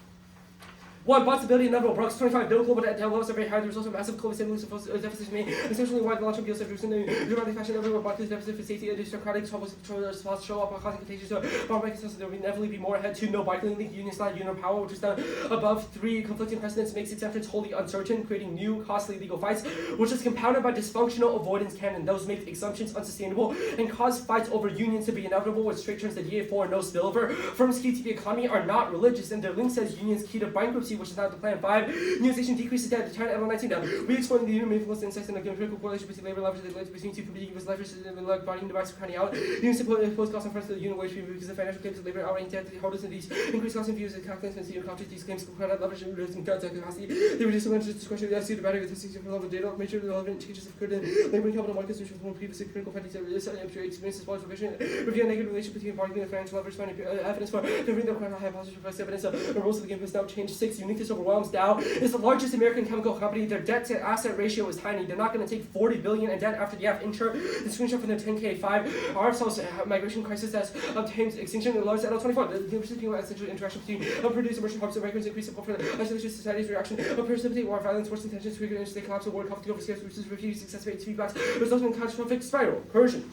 1. Possibility inevitable. Brooks 25 bill global debt levels are very high. There's also massive COVID stimulus deficits made. Essentially wide launch of deals have in the dramatic fashion everywhere Barclays deficit for safety aristocratic troubles spots show up causing contagions to bomb consensus there will inevitably be more ahead. 2. No Barclay link union slide union power which is down above. 3. Conflicting precedents makes exemptions wholly uncertain, creating new costly legal fights, which is compounded by dysfunctional avoidance canon. Those make exemptions unsustainable and cause fights over unions to be inevitable with straight turns to DA4 no spillover. Firms key to the economy are not religious and their link says unions key to bankruptcy, which is not the plan. 5. Unionization decreases debt. China ML19 re-exploring the union influence insights and the critical correlation between labor leverage and the between 2 competing with leverage and like body device crowding out. Unions impose costs in front of the union wage review because the financial claims of labor outright debt holders in these increased costs and views and calculations and senior countries these claims credit leverage and reducing debt capacity. They reduce the interest discretion of the attitude about it with for level data make sure the relevant changes occurred in labor and capital markets which was more previously critical findings of experiences as revision review a negative relation between bargaining and financial leverage finding evidence for delivering the correct hypothesis for evidence of the rules of the game has now changed. 6. Uniqueness overwhelms Dow is the largest American chemical company. Their debt to asset ratio is tiny. They're not going to take $40 billion in debt after the insure. The screenshot from the 10K. 5. RFSL's migration crisis has obtained extinction in the largest L24. The university essential interaction between unproduced emerging hubs and migrants increase support for the isolation society's reaction precipitate war violence, worse intentions, trigger interstate collapse of war, conflict over scarce resources, refuse success rates, feedbacks, resulting in catastrophic spiral. Persian.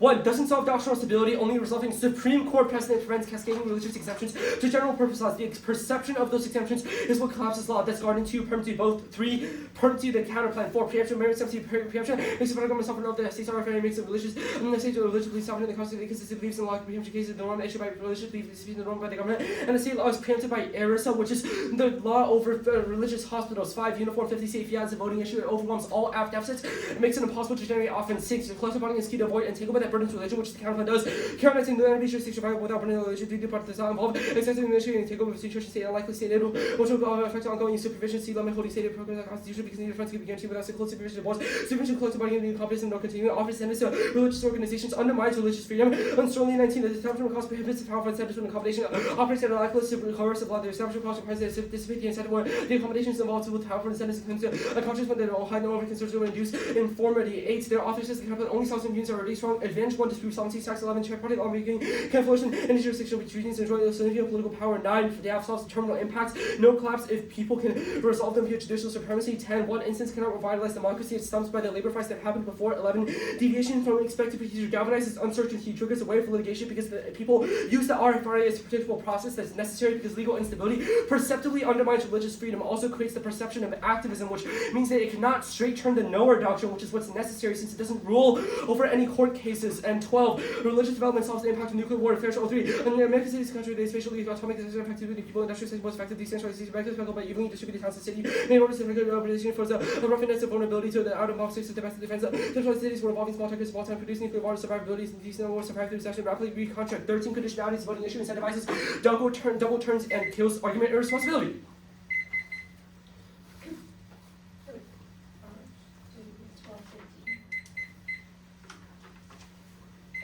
1. Doesn't solve doctrinal stability, only resulting Supreme Court precedent prevents cascading religious exceptions to general purpose laws. The perception of those exemptions is what collapses law. That's guarding 2. Permanency both. 3. Permanency the counterplan. 4. Preemption, merit, preemption makes the federal government sovereign of the states are fair, makes it religious. And the states are religiously sovereign in the constitution inconsistent beliefs in law. Preemption cases the norm issued by religious beliefs is the norm by the government. And the state law is preempted by ERISA, which is the law over religious hospitals. 5. Uniform 50 safe yeah, the voting issue. It overwhelms all app deficits. It makes it impossible to generate offense. 6. The collective body is key to avoid entanglement that burdens religion, which is the counterplan does. Counteracting the enemy should survive without burning the religion. 3. Part does not involve excessive initiating takeover of church and state unlikely state aid, which will affect ongoing supervision. See limit holding state programs like constitution because neither friends can be guaranteed without close supervision of boards. Supervision collective body and competence and no continuing offers and to religious organizations undermines religious freedom. And strongly 19. The establishment cost prohibits the powerful incentives when accommodation operates at a likelihood to coercive law. The establishment cost requires that dissipate the incentive where the accommodations involved with powerful incentives and claims to a conscious one that will hide no over concerns will induce informity. 8. Their offices the capital only sells unions are already strong. Advantage 1 dispute solvency tax 11 check party lawmaking can flourish in any jurisdiction which unions enjoy significant political power. 9. They have solved terminal impacts. No collapse if people can resolve them via judicial supremacy. 10. One instance cannot revitalize democracy. It stumps by the labor fights that happened before. 11. Deviation from expected procedure galvanizes uncertainty, triggers a wave of litigation because the people use the RFRA as a predictable process that's necessary because legal instability perceptibly undermines religious freedom. Also creates the perception of activism, which means that it cannot straight turn the knower doctrine, which is what's necessary since it doesn't rule over any court case. basis. And 12, religious development solves the impact of nuclear warfare. 3, and the American cities country they spatially atomic effectivity people industrial cities most effective decentralized cities by evenly distributed towns and cities in order to regulate urbanization for the roughness and vulnerability to the out of box system domestic defense. Centralized cities were evolving small targets small time producing nuclear water survivability and decent war survive through recession rapidly recontract 13 conditionalities voting issue incentivizes double turns and kills argument and responsibility.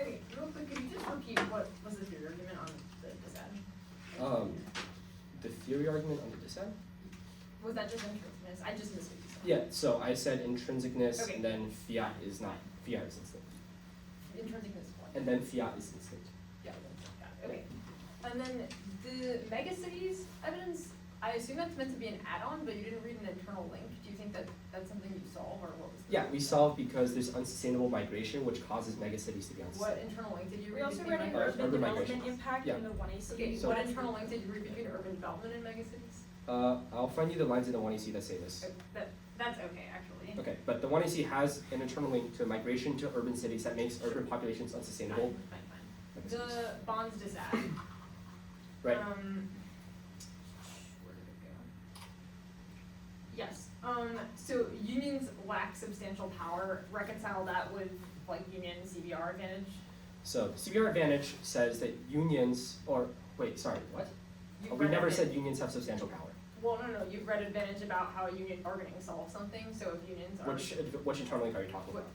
Okay, real quick, could you just repeat what was the theory argument on the dissent? The theory argument on the dissent? Was that just intrinsicness? I just missed what you said. Yeah, so I said intrinsicness, Okay. and then fiat is instinct. Intrinsicness is what? And then fiat is instinct. Yeah, got it. Okay. And then the megacities evidence, I assume that's meant to be an add-on, but you didn't read an internal link. Do you think that that's something you solve, or what was the Yeah, we solve because there's unsustainable migration, which causes megacities to be What unsustainable. internal link did you We read also between read an migration? urban urban development migration. impact Yeah. in the 1AC. Okay, So- what internal link did you read between urban development and megacities? I'll find you the lines in the 1AC that say this. That's okay, actually. Okay, but the 1AC has an internal link to migration to urban cities that makes urban populations unsustainable. Fine. The bonds disadd. Right. Where did it go? Yes, so unions lack substantial power, reconcile that with like union CBR advantage? So the CBR advantage says that unions, or wait, sorry, what? You've We read never advantage- said unions have substantial power. Well, no, you've read advantage about how union bargaining solves something, so if unions are. Which internal link are you talking What- about?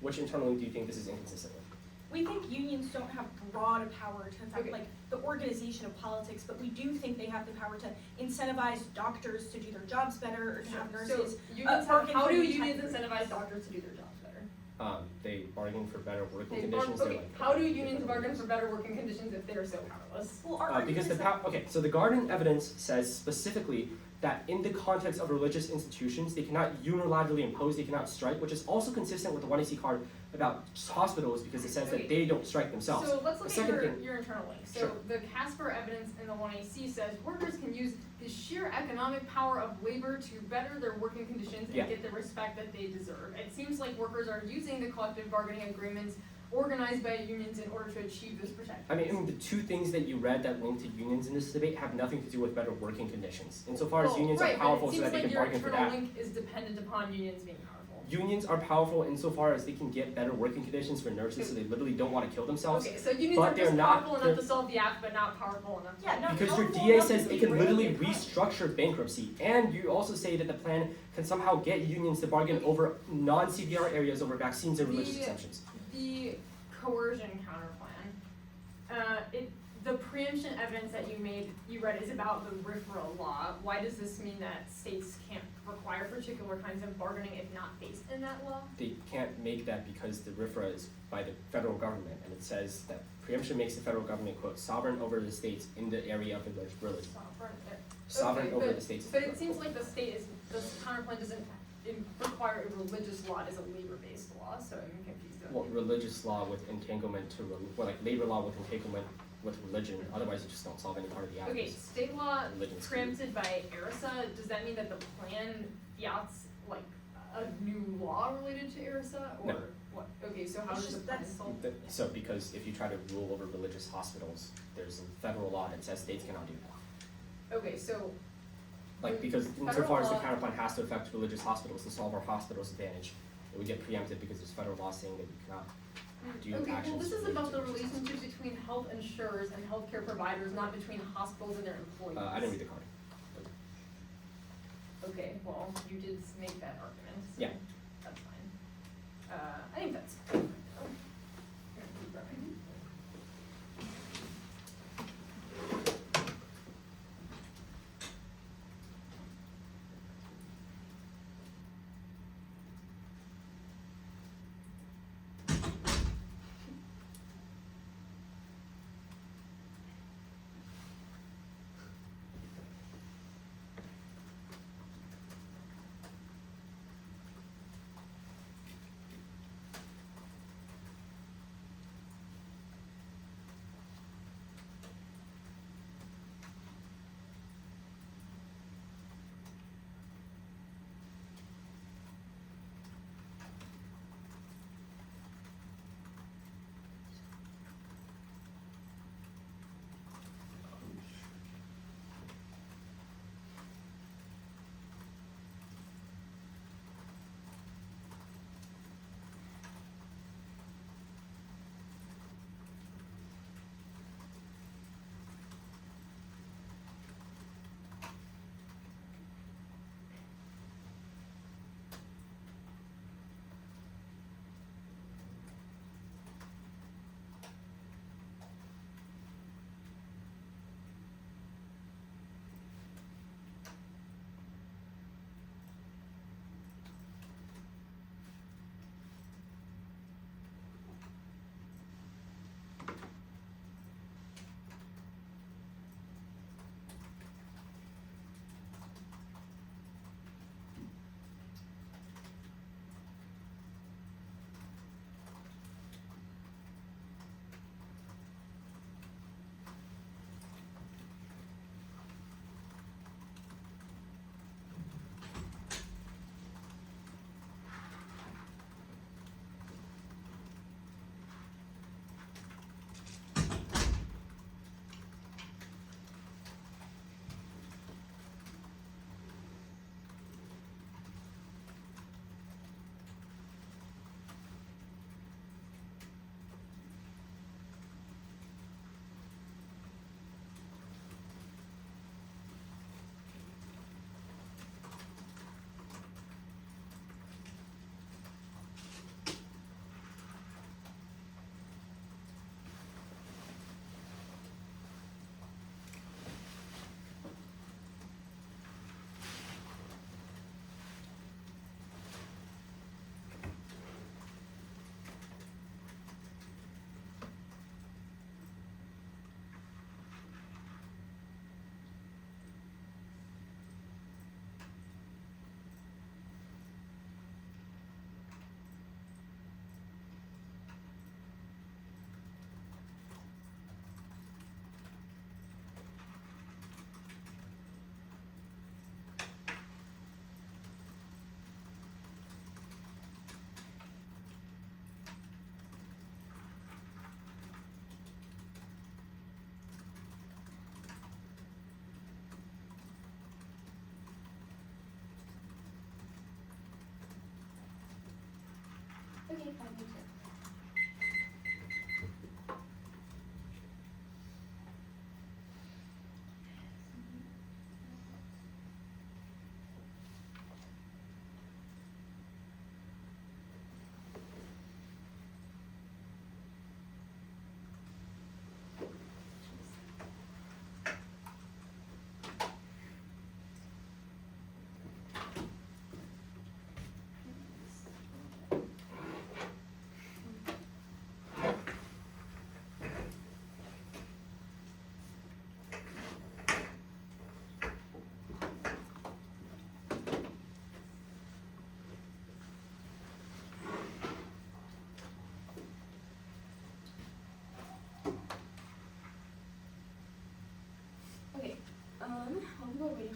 Which internal link do you think this is inconsistent with? We think unions don't have broad power to affect Okay. like the organization of politics, but we do think they have the power to incentivize doctors to do their jobs better or to have nurses. So unions, bargain how for do new unions type of- incentivize doctors to do their jobs better? They bargain for better working Okay, conditions. okay, They're like, how do unions bargain for better working conditions if they're so powerless? Well, our because the argument is that- okay, so the Garden evidence says specifically that in the context of religious institutions, they cannot unilaterally impose, they cannot strike, which is also consistent with the 1AC card about hospitals because it says Okay. that they don't strike themselves. So let's look The at second your, thing- your internal link. So Sure. the Casper evidence in the 1AC says workers can use the sheer economic power of labor to better their working conditions and Yeah. get the respect that they deserve. It seems like workers are using the collective bargaining agreements organized by unions in order to achieve this protection. I mean, the two things that you read that link to unions in this debate have nothing to do with better working conditions. Insofar as unions are powerful so that they can bargain for Right, but it seems like your that. internal link is dependent upon unions being powerful. Unions are powerful insofar as they can get better working conditions for nurses so they literally don't want to kill themselves. Okay, so unions but are they're just not- powerful enough to solve the act, but not powerful enough to. Yeah, not Because your powerful DA enough says to they can derail literally the economy. restructure bankruptcy, and you also say that the plan can somehow get unions to bargain over non-CVR areas over vaccines and religious The- exemptions. The coercion counterplan. The preemption evidence that you read is about the RFRA law. Why does this mean that states can't require particular kinds of bargaining if not based in that law? They can't make that because the RFRA is by the federal government, and it says that preemption makes the federal government, quote, sovereign over the states in the area of religion. Sovereign Okay, over but- the states. But it seems like the counterplan doesn't require a religious law, it is a labor-based law, so I'm confused. about Well, it. religious law with entanglement to, like labor law with entanglement with religion, otherwise you just don't solve any part of the Okay, avenues. state law Religion's key. preempted by ERISA, does that mean that the plan fiats like a new law related to ERISA, or No. what? Okay, so how It's does the just- plan that's- solve? So because if you try to rule over religious hospitals, there's a federal law that says states cannot do that. Okay, so, Like, because Federal insofar as the law- counterplan has to affect religious hospitals to solve our hospitals' advantage, it would get preempted because there's federal law saying that you cannot do okay, well, actions this is related about to the religious relationship between health insurers and healthcare providers, not between hospitals and their employees. hospitals. I didn't read the card. Okay, well, you did make that argument, so Yeah. that's fine. I think that's. Here, keep going.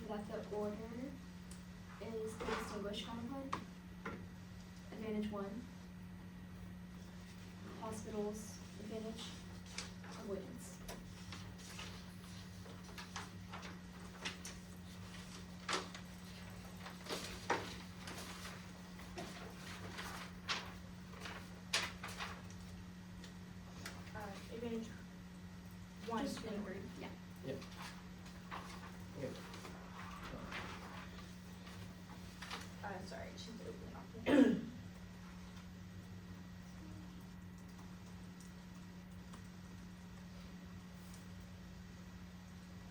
that the order is the distinguished counterpoint. Advantage 1. Hospitals, advantage, avoidance. Advantage 1. Just one word, yeah. Sorry, she's opening off.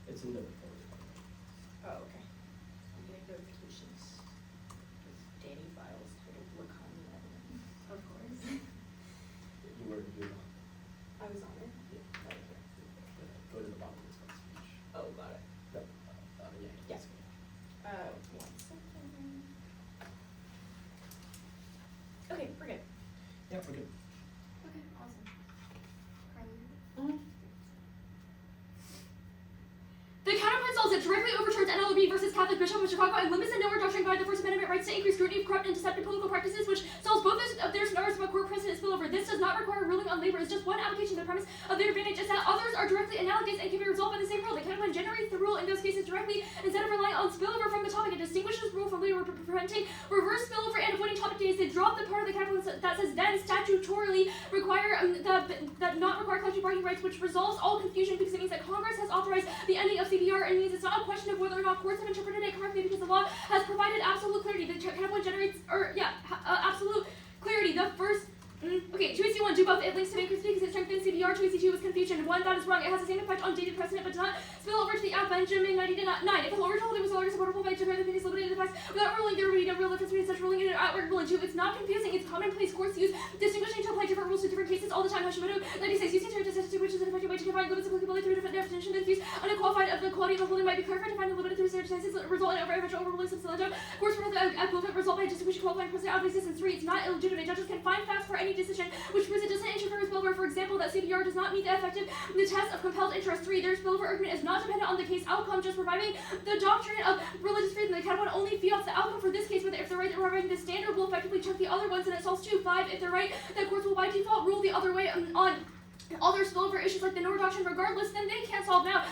It's in the Oh, okay. I'm getting notifications. Danny files titled Wakanda Evidence. Of course. you were I was on it. right here. Go to the bottom of this one speech. Oh, got it. No, Yeah. that's good. 1 second. Okay, we're good. Yeah, we're good. Okay, awesome. Carly? The counterpoint solves it directly overturns NLRB versus Catholic Bishop of Chicago and limits the no doctrine by the First Amendment rights to increase scrutiny of corrupt and deceptive political practices, which solves both of their scenarios of a court precedent spillover. This does not require ruling on labor. It's just one application. The premise of their advantage is that others are directly analogous and can be resolved by the same rule. The counterpoint generates the rule in those cases directly instead of relying on spillover from the topic. It distinguishes rule from labor, preventing reverse spillover and avoiding topic days. They drop the part of the counterpoint that says then statutorily require that not require collective bargaining rights, which resolves all confusion because it means that Congress has authorized the ending of CBR and means it's not a question of whether or not courts have interpreted it correctly because the law has provided absolute clarity. The counterpoint generates, absolute clarity. The first, 2AC1 do both. It links to bankruptcy because it strengthens CBR. 2AC2 was confusion. 1, that is wrong. It has the same effect on dated precedent, but does not spill over to the Act Benjamin 99. If the lower told it was already supportable by Japan, the opinion is limited to the facts. Without ruling, there would be no real difference between such ruling and an outward ruling. 2, it's not confusing. It's commonplace. Courts use distinguishing to apply different rules to different cases all the time. Hashimoto 96 using terms to which is an effective way to define limits applicability through different definition. This use unqualified of the quality of the holding might be clarified, defined, and limited through circumstances that result in eventual overruling sub silento. Courts pronounce the equivalent result by distinguishing qualifying precedent out of existence. 3, it's not illegitimate. Judges can find facts for any decision which proves it doesn't interfere with spillover. For example, that CBR does not meet the test of compelled interest. 3, their spillover argument is not dependent on the case outcome, just providing the doctrine of religious freedom. The counterpoint only fiats the outcome for this case, but if they're right that providing the standard will effectively check the other ones, and it solves 2. 5, if they're right that courts will by default rule the other way on other spillover issues like the Noah doctrine regardless, then they can't solve now.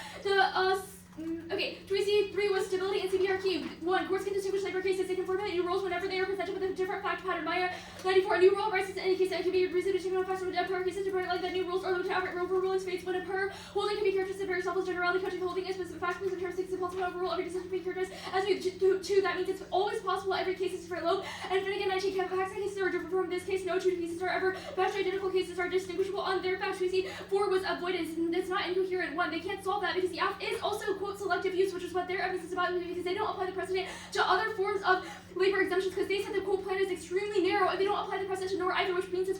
3C3 was stability in CBR key. 1, courts can distinguish labor cases. They can formulate new rules whenever they are presented with a different fact pattern. Maya 94, a new rule arises in any case that can be reasoned to take no effects from a prior cases to prevent like that new rules are limited to outright rule for ruling states when a per holding can be characterized very self as generality coaching the holding is specific facts and characteristics impossible to overrule every decision can be characterized as we 2, that means it's always possible every case is different. Loeb and Finnegan 19 facts and cases are different from this case. No 2 cases are ever factually identical. Cases are distinguishable on their facts. 4 was avoidance. It's not incoherent. 1, they can't solve that because the act is also quote selective use, which is what their evidence is about, because they don't apply the precedent to other forms of labor exemptions because they said the quote plan is extremely narrow and they don't apply the precedent to nor either, which means it's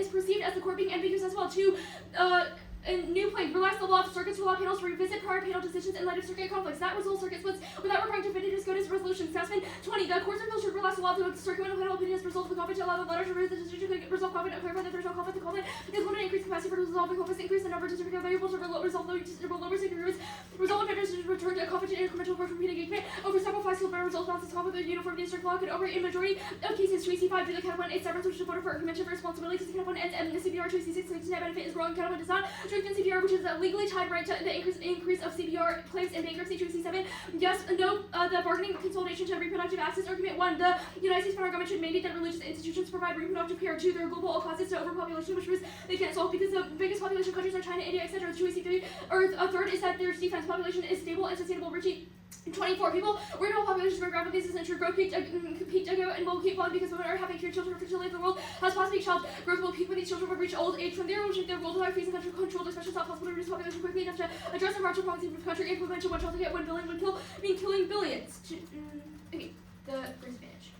perceived as the court being ambiguous as well. 2, in new plan, relax the law of circuits to allow panels to revisit prior panel decisions in light of circuit conflicts. That resolves circuit splits without requiring definitive SCOTUS resolutions. Sassman 20, the courts of appeals should relax the law of circuit when a panel opinion is resolved with conflict to allow the latter to resolve the decision to resolve conflict and clarify that there is no conflict. The conflict is limited to increase capacity for resolving conflicts, increase the number of district variables to resolve lower secret roots, resolve offenders to return to a conflict and incremental approach from engagement over several factual better results balances conflict with uniformity. District law could operate in majority of cases. 2C5 do the counterpoint 8 severance, which is voted for argumentation for responsibility because the counterpoint ends and the CBR 2C6 claims net benefit is wrong. Counterpoint does not strengthen CBR, which is a legally tied right to the increase of CBR claims in bankruptcy. 2C7 yes, no, the bargaining consolidation to reproductive access argument. 1, the United States federal government should mandate that religious institutions provide reproductive care. 2, there are global all causes to overpopulation, which means they can't solve because the biggest population countries are China, India, etc. 2C3 or a third is that their defense population is stable and sustainable, reaching 24 people. Regional populations for graphic basis ensure growth peaked ago and will keep falling because women are having fewer children. Fertility of the world has possibly child growth will peak when these children will reach old age. From there, will shape their world life fees and country controlled expressions not possible to reduce population quickly enough to address the marginal policy of the country. Implement to 1 child to get 1 billion would kill, mean killing billions. Okay, the first advantage.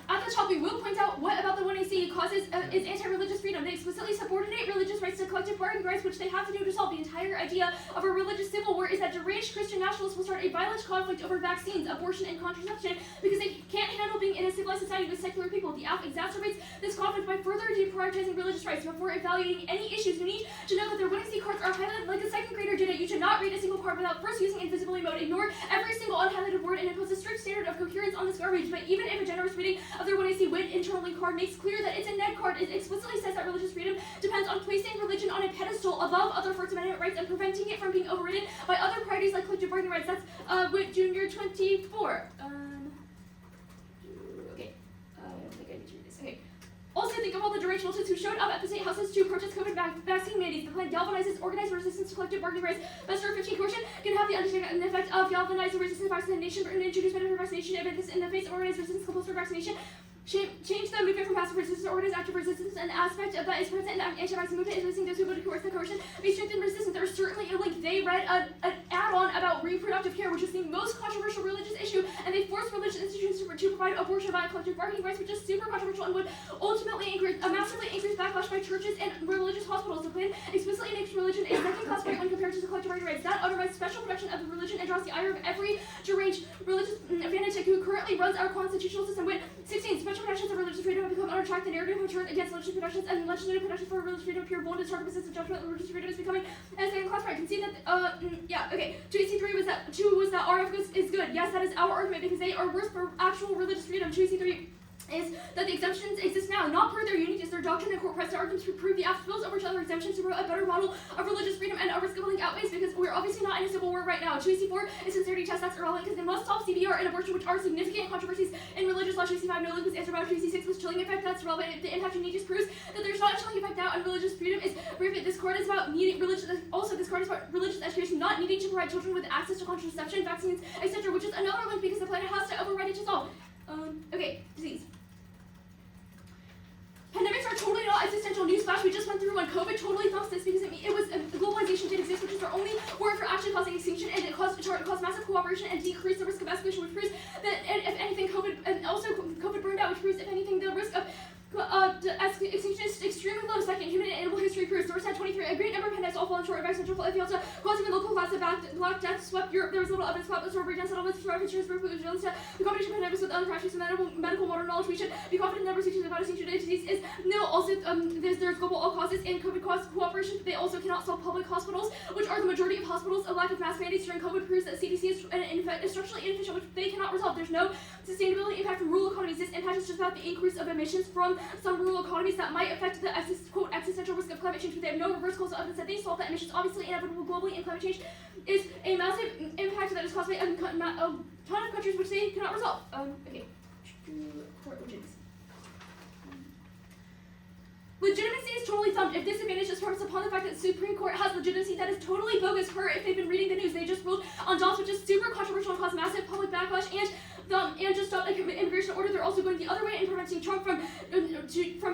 At the top, we will point out what about the 1AC causes is anti-religious freedom. They explicitly subordinate religious rights to collective bargaining rights, which they have to do to solve. The entire idea of a religious civil war is that deranged Christian nationalists will start a violent conflict over vaccines, abortion, and contraception because they can't handle being in a civilized society with secular people. The app exacerbates this conflict by further deprioritizing religious rights. Before evaluating any issues, you need to know that their 1AC cards are highlighted like a second grader did it. You should not read a single card without first using invisibility mode. Ignore every single unhighlighted word and impose a strict standard of coherence on this garbage. But even if a generous reading of their 1AC win internal link card makes clear that it's a neg card, it explicitly says that religious freedom depends on placing religion on a pedestal above other First Amendment rights and preventing it from being overridden by other priorities like collective bargaining rights. That's with Junior 24. Okay. I don't think I need to read this. Okay. Also, think of all the deranged multitudes who showed up at the state houses to protest COVID vaccine mandates. The plan galvanizes organized resistance to collective bargaining rights. Bester 15 coercion can have the understanding effect of galvanizing resistance to vaccination and introduce mandatory vaccination. If this in the face of organized resistance compulsory vaccination, change the movement from passive resistance to organized active resistance. An aspect of that is present in the anti-vaccine movement is resisting those who voted coerce the coercion. They strengthen resistance. There is certainly a link. They read an add-on about reproductive care, which is the most controversial religious issue, and they forced religious institutions to provide abortion via collective bargaining rights, which is super controversial and would ultimately massively increase backlash by churches and religious hospitals. The plan explicitly makes religion a second-class right when compared to the collective bargaining rights. That undermines special protection of the religion and draws the ire of every deranged religious fanatic who currently runs our constitutional system. With 16, special protections of religious freedom have become under attack. The narrative have turned against religious protections, and legislative protections for religious freedom appear bold and stark resistance to judgment. Religious freedom is becoming a second-class right. I can see that. Yeah. Okay. 2AC3 was that. 2 was that RF is good. Yes, that is our argument because they are worse for actual religious freedom. 2AC3 is that the exemptions exist now, not per their uniqueness. Their doctrine and court press arguments to prove the app spills over to other exemptions to promote a better model of religious freedom and a risk of link outweighs because we're obviously not in a civil war right now. 2AC4 is sincerity test. That's irrelevant because they must solve CBR and abortion, which are significant controversies in religious law. 2AC5 no link was answered by 2AC6 was chilling effect. That's relevant. The impact you need just proves that there's not a chilling effect now, and religious freedom is rampant. This card is about needing religious. Also, this card is about religious education, not needing to provide children with access to contraception, vaccines, etc., which is another link because the planet has to override it to solve. Okay, disease. Pandemics are totally not existential. Newsflash, we just went through when COVID totally thumps this because it was globalization did exist, which is our only word for actually causing extinction, and it caused massive cooperation and decreased the risk of escalation, which proves that if anything, COVID burned out, which proves if anything, the risk of extinction is extremely low. Second, human and animal history proves. Source 23. A great number of pandemics all fallen short of existential influenza, causing a local class of black death swept Europe. There was little evidence about this or breakdown settlements for insurance group was realistic. The combination of pandemics with other practices and medical modern knowledge, we should be confident the number of about extinction disease is nil. Also, there's global all causes and COVID cause cooperation. They also cannot solve public hospitals, which are the majority of hospitals. A lack of mask mandates during COVID proves that CDC is structurally inefficient, which they cannot resolve. There's no sustainability impact from rural economies. This impact is just about the increase of emissions from some rural economies that might affect the quote existential risk of climate change, but they have no reverse causal evidence that they solve that emissions obviously inevitable globally, and climate change is a massive impact that is caused by a ton of countries which they cannot resolve. Okay. Court legitimacy. Legitimacy is totally thumped. If this advantage is premised upon the fact that the Supreme Court has legitimacy, that is totally bogus per if they've been reading the news. They just ruled on jobs which is super controversial and caused massive public backlash and just stopped like immigration order. They're also going the other way and preventing Trump from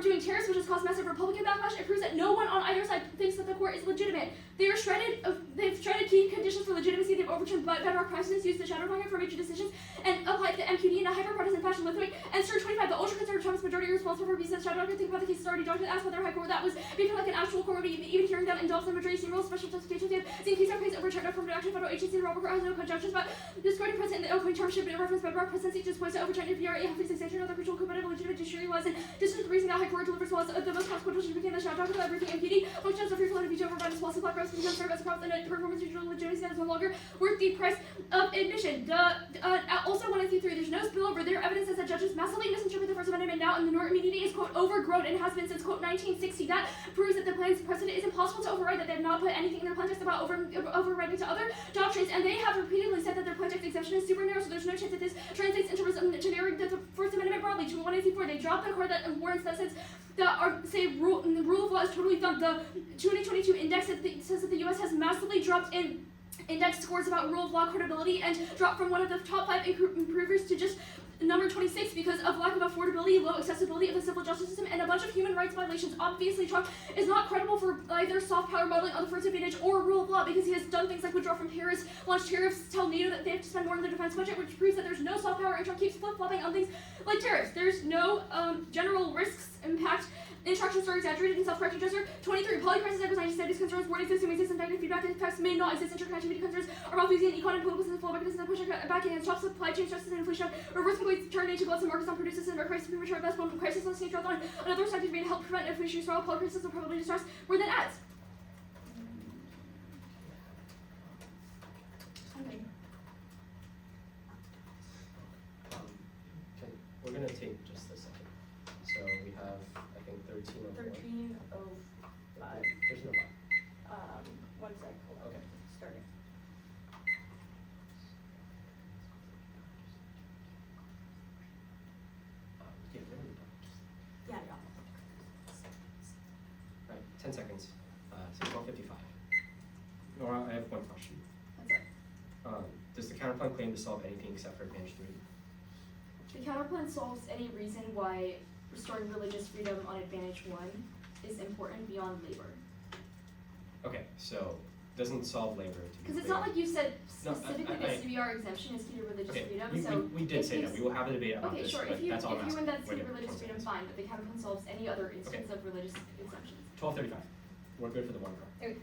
doing tariffs, which has caused massive Republican backlash. It proves that no one on either side thinks that the court is legitimate. They've shredded key conditions for legitimacy. They've overturned bedrock precedents, used the shadow document for major decisions, and applied the MQD in a hyper-partisan fashion. Lithuania and Sir 25, the ultra-conservative Trump's majority are responsible for abuse of shadow document. Think about the cases already documented asked by their high court. That was become like an actual court, even hearing them indulge the majority rules, special justifications. They have seen case after case overturned affirmative action. Federal agency and Robert Court has no conjunctions about discrediting precedent. The Oakland term should be referenced bedrock presidency just points to overturn NPR, half-face extension, other crucial competitive legitimate judiciary laws, and this is the reason that high court delivers laws. The most consequential should become the shadow document of everything MPD. Functions of free flow to veto over violence, policy, black rights, become served as a problem, and performance regional legitimacy that is no longer worth the price of admission. Also 183, there's no spillover. Their evidence says that judges massively misinterpret the First Amendment now, and the Norton immunity is, quote, overgrown and has been since, quote, 1960. That proves that the plan's precedent is impossible to override, that they have not put anything in their plan text about overriding to other doctrines, and they have repeatedly said that their plan text exemption is super narrow, so there's no chance that this translates into to narrowing the First Amendment broadly. To 184, they dropped the card that warrants that says that the rule of law is totally thumped. The 2022 index says that the U.S. has massively dropped in index scores about rule of law credibility and dropped from one of the top 5 improvers to just Number 26, because of lack of affordability, low accessibility of the civil justice system, and a bunch of human rights violations. Obviously, Trump is not credible for either soft power modeling on the first advantage or rule of law, because he has done things like withdraw from Paris, launch tariffs, tell NATO that they have to spend more on their defense budget, which proves that there's no soft power, and Trump keeps flip-flopping on things like tariffs. There's no general risks impact. Instructions are exaggerated and self-correcting gesture. 23. Polycrisis echoes 1970s concerns. Word exists and exists, negative feedback effects may not exist. Interconnectivity concerns are Malthusian, econ, and political systems, full of mechanisms that push back against job supply chain stresses and inflation. Reverse complete turn into gluts and markets on produces and crisis premature best one crisis on stage on another sector to be to help prevent inflation spiral. Polycrisis will probably distress. Word then adds. We're gonna take just a second. So we have, I think, 13:04. 13:05. There's no bar. 1 sec. Hold on. Okay. Starting. Yeah, there we go. Yeah. Right, 10 seconds. So 12:55. Nora, I have one question. What's up? Does the counterplan claim to solve anything except for advantage 3? The counterplan solves any reason why restoring religious freedom on advantage 1 is important beyond labor. Okay, so doesn't solve labor. Because it's not like you said No, specifically the CBR exemption is key to religious Okay, freedom, so we did it say that. takes- We will have a debate about okay, this, sure. but If you that's all I'm asking. win that Wait, key religious 20 freedom, seconds. fine, but the counterplan solves any other instance of religious exemptions. 12:35. We're good for the one car. Okay.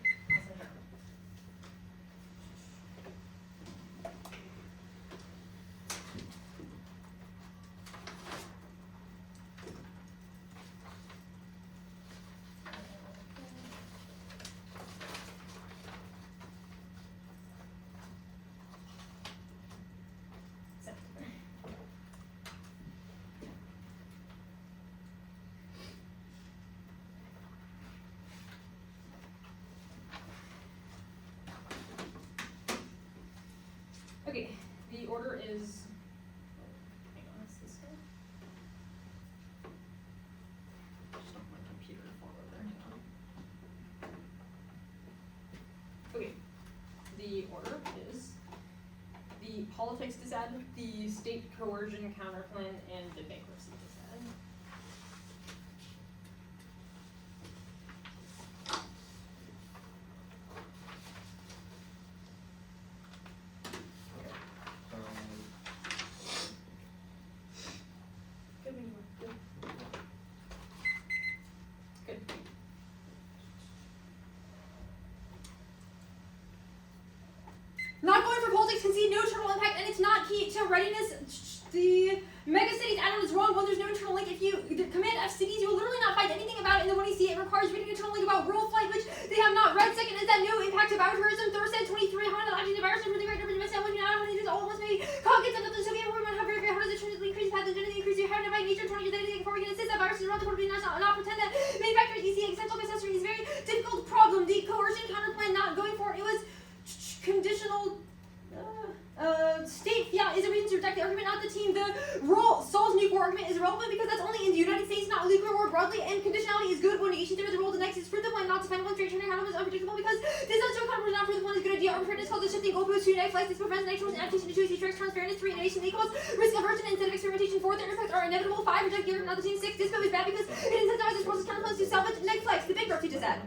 Okay, the order is. Hang on, is this it? Just on my computer fall over there. Hang on. Okay, the order is the politics dissad, the state coercion counterplan, and the bankruptcy dissad. Good when you were good. Good. Not going for politics can see no internal impact, and it's not key to readiness. The mega cities add-on is wrong when there's no internal link. If you command F cities, you will literally not find anything about it in the one you see. It requires reading internal link about rural flight, which they have not read. Second is that no impact of biotourism. Third said 23, how not actually the virus is really great numbers of myself, when you know, when it is all almost maybe cognitive of the Soviet women have very, how does it truly increase pathogenicity, increase your habit by nature, 20 years later, before we can insist that viruses around the world do not pretend that manufacturers easy essential necessary is very difficult problem. The coercion counterplan not going for it was conditional. State fiat is a reason to reject the argument, not the team. The role Saul's nuclear argument is irrelevant because that's only in the United States, not nuclear war broadly, and conditionality is good when negation theory the role the next is fruit the plan, not defend one straight turning handle is unpredictable because this is so common not prove the plan is a good idea. Arbitrariness called the shifting goalpost to next flights. This prevents natural adaptation to choose tricks, transparency, 3 innovation equals risk aversion instead of experimentation. 4 the effects are inevitable. 5 reject the argument, not the team. 6 disco is bad because it incentivizes process counterplans to salvage next flex. The bankruptcy dissad.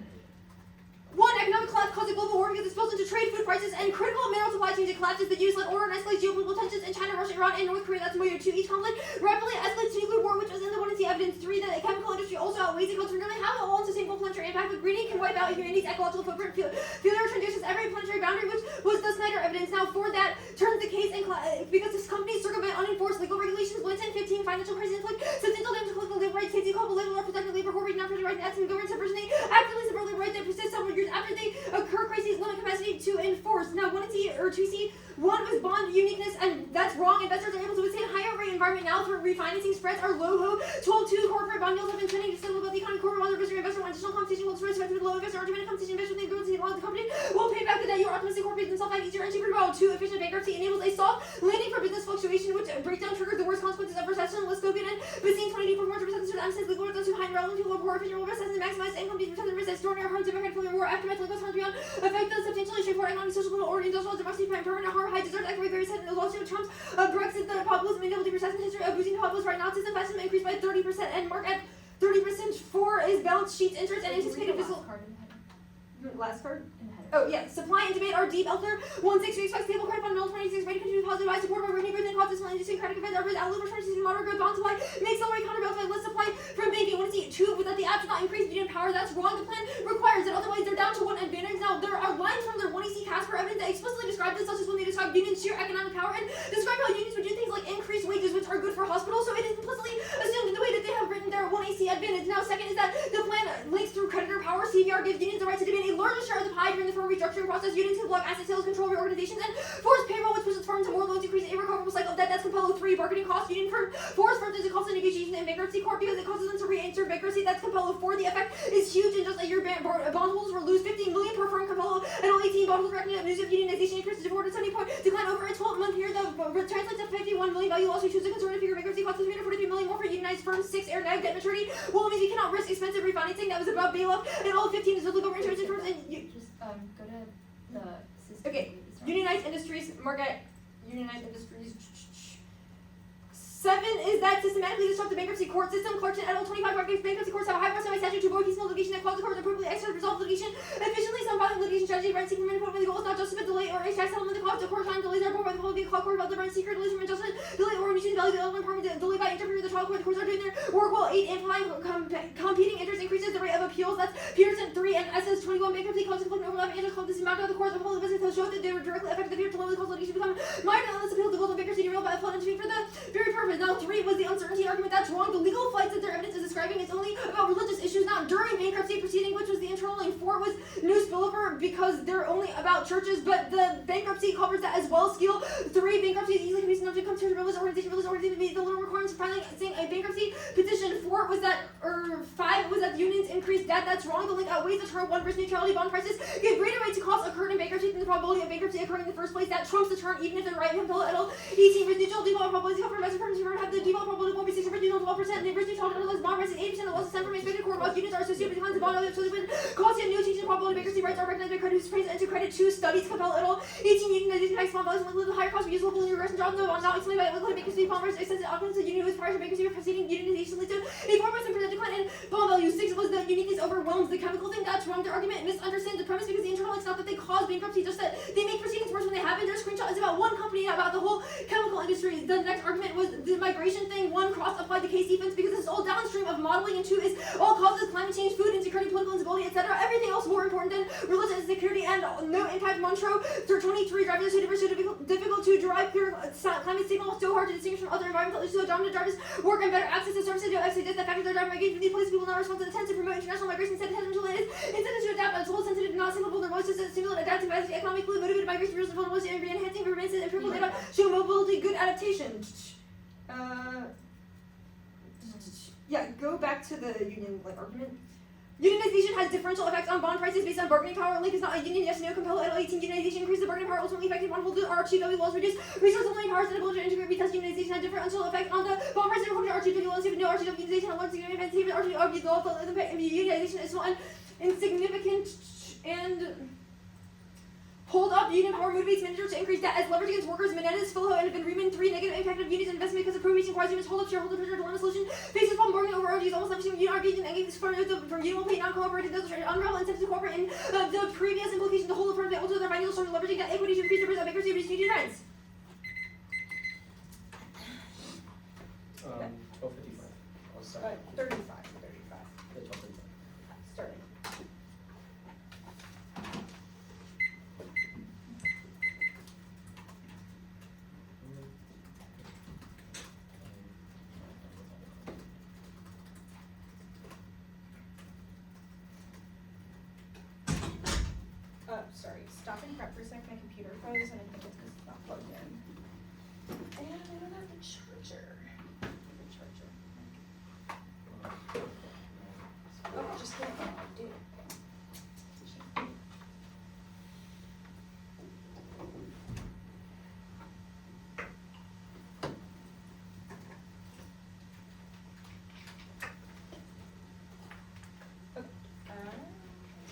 1. Economic collapse causes global war because it spills into trade, food prices, and critical mineral supply chains. It collapses the use, let order, and escalates geopolitical tensions in China, Russia, Iran, and North Korea. That's familiar to each conflict. Rapidly escalates to nuclear war, which was in the one and see evidence. 3. The chemical industry also outweighs it. To really have an all-sustainable planetary impact, but greening can wipe out humanity's ecological footprint. Failure transduces every planetary boundary, which was the Snyder evidence. Now, 4. That turns the case and because this companies circumvent unenforced legal regulations. 1 10 15 financial crisis inflict substantial damage to political labor rights. Safety called labor law protecting labor who not protecting rights and acts and government subversion. They actively subvert labor rights that persist several years after they occur. Crises limit capacity to enforce. Now 1 C or 2 C. 1 was bond uniqueness, and that's wrong. Investors are able to withstand higher rate environment now through refinancing spreads are low ho. 12 2 corporate bond yields have been trending to still about the economy. Corporate bonds are investor on additional competition will spread with low investor argument. Competition investor they grow to the company will pay back the debt. Your optimistic corporate themselves have easier and cheaper to borrow. 2 efficient bankruptcy enables a soft landing for business fluctuation, which breakdown triggers the worst consequences of recession. Let's go get in. But seeing 20 performance represents unsafe legal those who hide relevant people poor efficient will recession and maximize income to protect the risk extraordinary harms of head from the war aftermath legal harms beyond affect the substantially straightforward economic social or industrial democracy permanent harm high deserved economic set and also Trump's Brexit the populism inability recession history of of boosting populist right now, system investment increased by 30% and mark at 30%. 4 is balance sheets, interest, and anticipated fiscal. Last card. Oh yeah, supply and demand are deep. Elsewhere, 1.6 we expect stable credit fund middle 26 rate to continue positive by support by revenue growth and cost discipline, inducing credit events. Average outlook for 2016 moderate growth, bond supply may accelerate counterbalance by less supply from banking. 1 see 2 without the app does not increase union power. That's wrong. The plan requires it. Otherwise, they're down to 1 advantage. Now there are lines from their 1EC Casper evidence that explicitly describe this, such as when they describe unions' sheer economic power and describe how unions would do things like increase wages, which are good for hospitals. So it is implicitly assumed in the way that they have written their 1AC advantage. Now, second is that the plan links through creditor power. CVR gives unions the right to demand a larger share of the pie during the firm restructuring process. Unions can block asset sales, control reorganizations, and force payroll, which pushes firms to more loans, increase a recoverable cycle of debt. That's Compello 3. Bargaining costs. Union firm force firms into constant negotiation in bankruptcy court because it causes them to re-enter bankruptcy. That's Compello 4. The effect is huge. In just a year, bondholders will lose 15 million per firm. Compello and all 18 bondholders reckoning that news of unionization increases to 470 point decline over a 12-month period. That translates to 51 million value loss. We choose a conservative figure. Bankruptcy costs 343 million more for unionized firms. 6 air neg debt maturity. Well, means you cannot risk expensive refinancing. That was above bailout. And all 15 is legal insurance in terms and you. Just go to the system. Okay, unionized industries, market, unionized industries. 7 is that systematically disrupt the bankruptcy court system. Clarkson et al. 25 bankruptcy courts have a high percent by statute to avoid piecemeal litigation that cause the court to appropriately exercise resolve litigation efficiently. Some violent litigation strategy, rent seeking remand the goal is not justice but delay or extract settlement. The cost of court time delays are borne by the public court about the rent seeker delays from adjustment, delay or remission value, the element department delay by interpreting the trial court. The courts are doing their work while 8 amplifying competing interest increases the rate of appeals. That's Peterson 3 and SS 21 bankruptcy clauses conflicting overlapping interest called this amount of the courts of whole business has showed that they were directly affected the period to cause litigation become minor unless appeal to goals of bankruptcy derailed by a flood intervene for the very purpose. Now 3 was the uncertainty argument. That's wrong. The legal flights that their evidence is describing is only about religious issues, not during bankruptcy proceeding, which was the internal lane. 4 was new spillover because they're only about churches, but the bankruptcy covers that as well. Skill 3 bankruptcy is easily convinced enough to come to a religious organization meet the little requirements for filing saying a bankruptcy petition. 4 was that 5 was that unions increased debt. That's wrong. The link outweighs the term 1 risk neutrality. Bond prices give greater weight to costs occurred in bankruptcy than the probability of bankruptcy occurring in the first place. That trumps the term even if they're right. Compel et al. 18 risk neutral default probability for investor firms who have the default probability of 1.6 12%. The risk neutral analyzed bond prices 80% of losses stem from expected court loss. Units are associated with declines in bond value. So when costs and new change in probability bankruptcy rights are recognized by creditors praised into credit 2 studies. Compel et al. 18 unionization tax bond values with higher costs usable in regression jobs no not explained by liquid bankruptcy bond versus extensive outcomes. The union was prior to bankruptcy proceeding unionization leads to a 4% decline in bond value. 6 was the uniqueness overwhelms the chemical thing. That's wrong. Their argument misunderstands the premise because the internal links not that they cause bankruptcy, just that they make proceedings worse when they happen. Their screenshot is about one company, not about the whole chemical industry. The next argument was the migration thing. 1 cross applied to case defense because this is all downstream of modeling, and 2 is all causes climate change, food insecurity, political instability, etc. Everything else more important than religion and security and no impact. Montreux 23 drivers so difficult to derive clear climate signal, so hard to distinguish from other environmental issues. So dominant drivers work and better access to services. The factors that drive migration from these places people not respond to the tends to promote international migration. Instead potential is incentives to adapt. Total sensitive, not simple. Their voices stimulate adaptive capacity, economically motivated migration, reduce vulnerability, and enhancing permanence and improvement data show mobility, good adaptation. Yeah, go back to the union argument. Unionization has differential effects on bond prices based on bargaining power. Link is not a union, yes, no. Compel et al. 18 unionization increases the bargaining power, ultimately affecting bondholders. RHW laws reduce resource holding powers and ability to integrate because unionization has differential effect on the bond prices according to RHW laws. If no RHW unionization has large significant even RHW law, the impact of unionization is small and insignificant and hold up union power motivates managers to increase debt as leverage against workers. Menendez, Philho, and Van Riemann 3 negative impact of unions investment because of prohibition requires unions hold up shareholder pressure dilemma solution faces problem bargaining over ROGs almost leveraging union engagement and engagement from union will pay non-cooperative those unravel incentives to cooperate in the previous implication to hold the firm able to their financial source leveraging that equity to increase the risk of bankruptcy reduce union rents. 12:55. I'll start. 35. Yeah, 12:35. Starting. Sorry, stop and prep for a sec. My computer froze and I think it's because it's not plugged in. And I don't have the charger. Oh, just kidding. I do.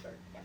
Start. Yeah.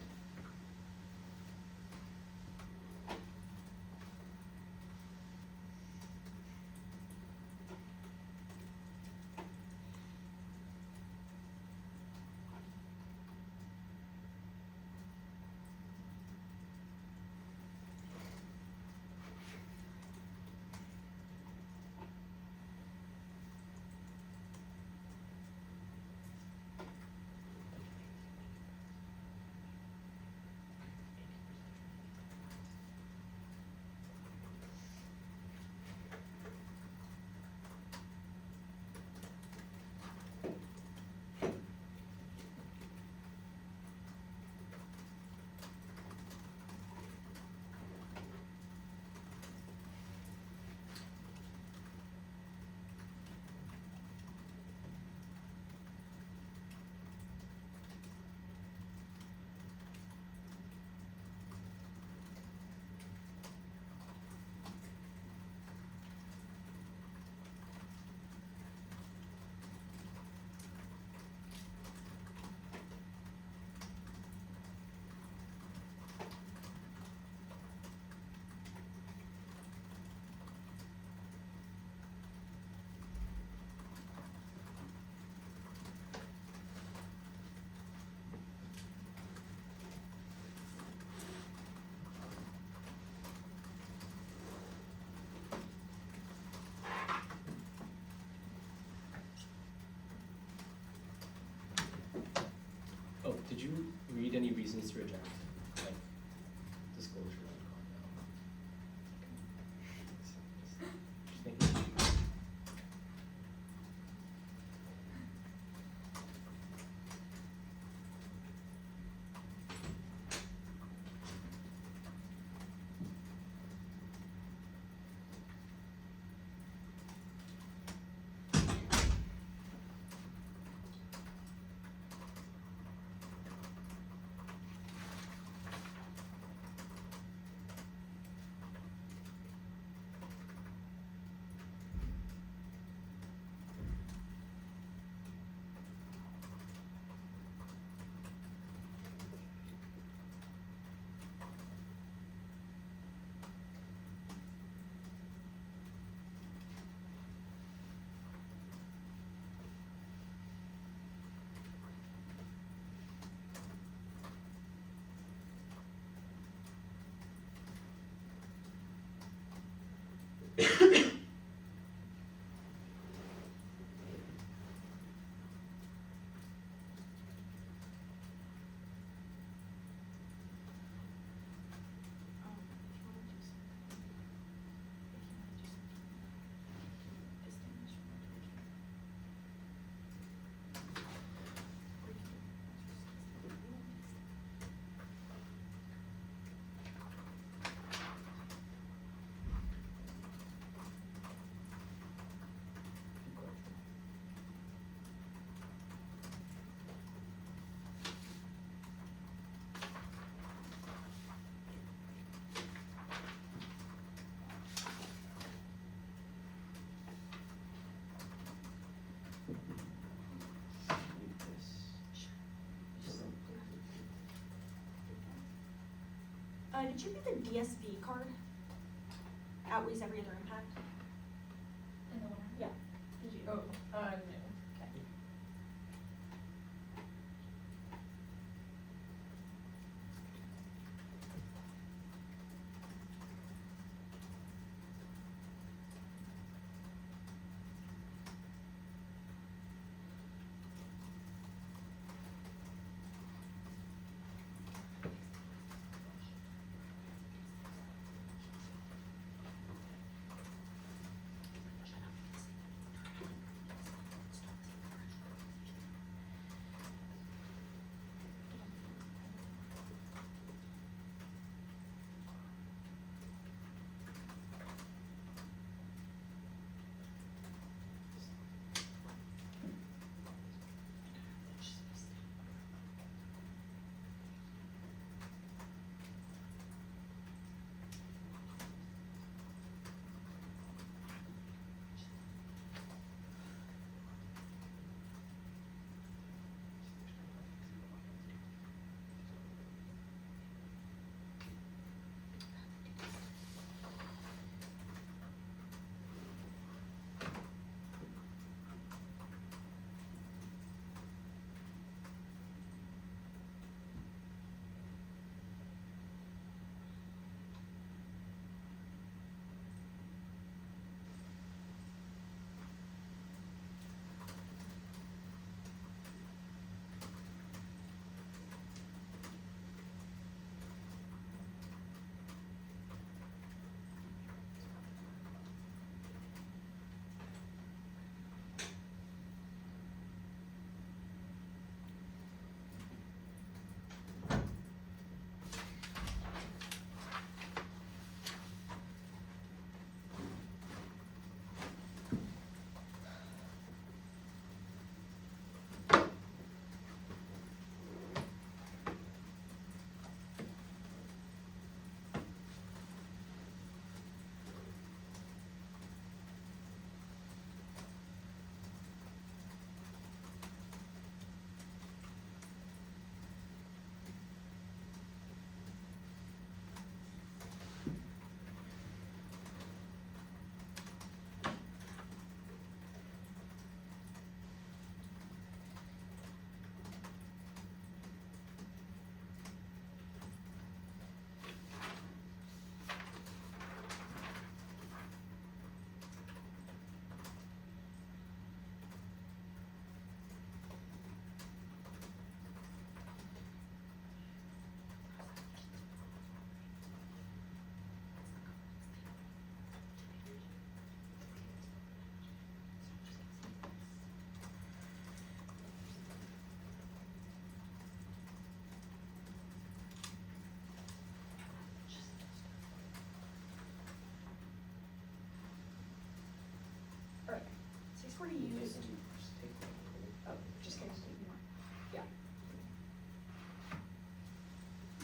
reasons to reject, like disclosure and conduct. Just making sure. Did you get the DSV card? Outweighs every other impact? In the winter. Yeah. Did you? Oh, no. Okay.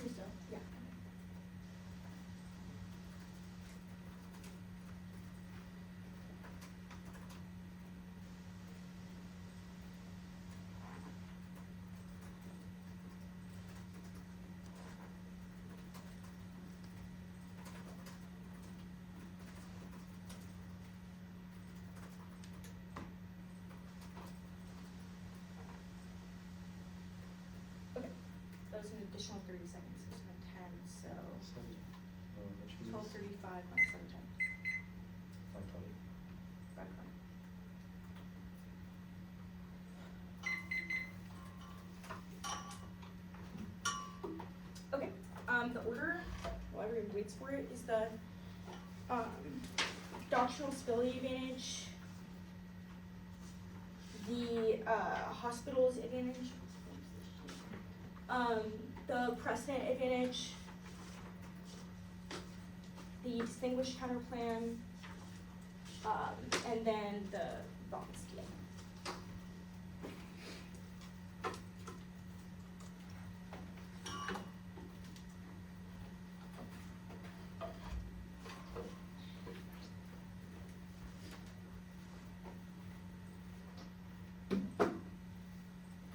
You're still. Yeah. That was an additional 30 seconds, so it's been 10, so 12:35 minus 7:10. 5:20. 5:20. Okay, the order, while everyone waits for it, is the doctrinal stability advantage, the hospital's advantage, the precedent advantage, the distinguished counter plan, and then the bond scheme.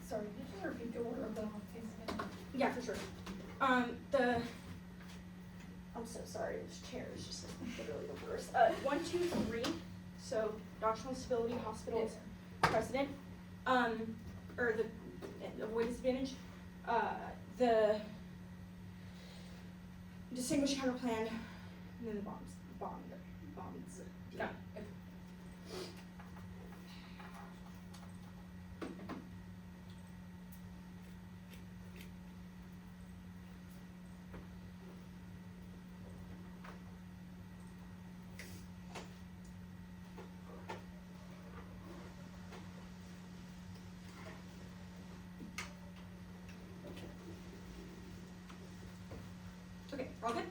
Sorry, could you repeat the order of the things again? Yeah, for sure. I'm so sorry, this chair is just literally the worst. 1, 2, 3. So doctrinal stability, hospital, precedent, or the avoidance advantage, the distinguished counter plan, and then the bonds. Yeah. Okay, all good?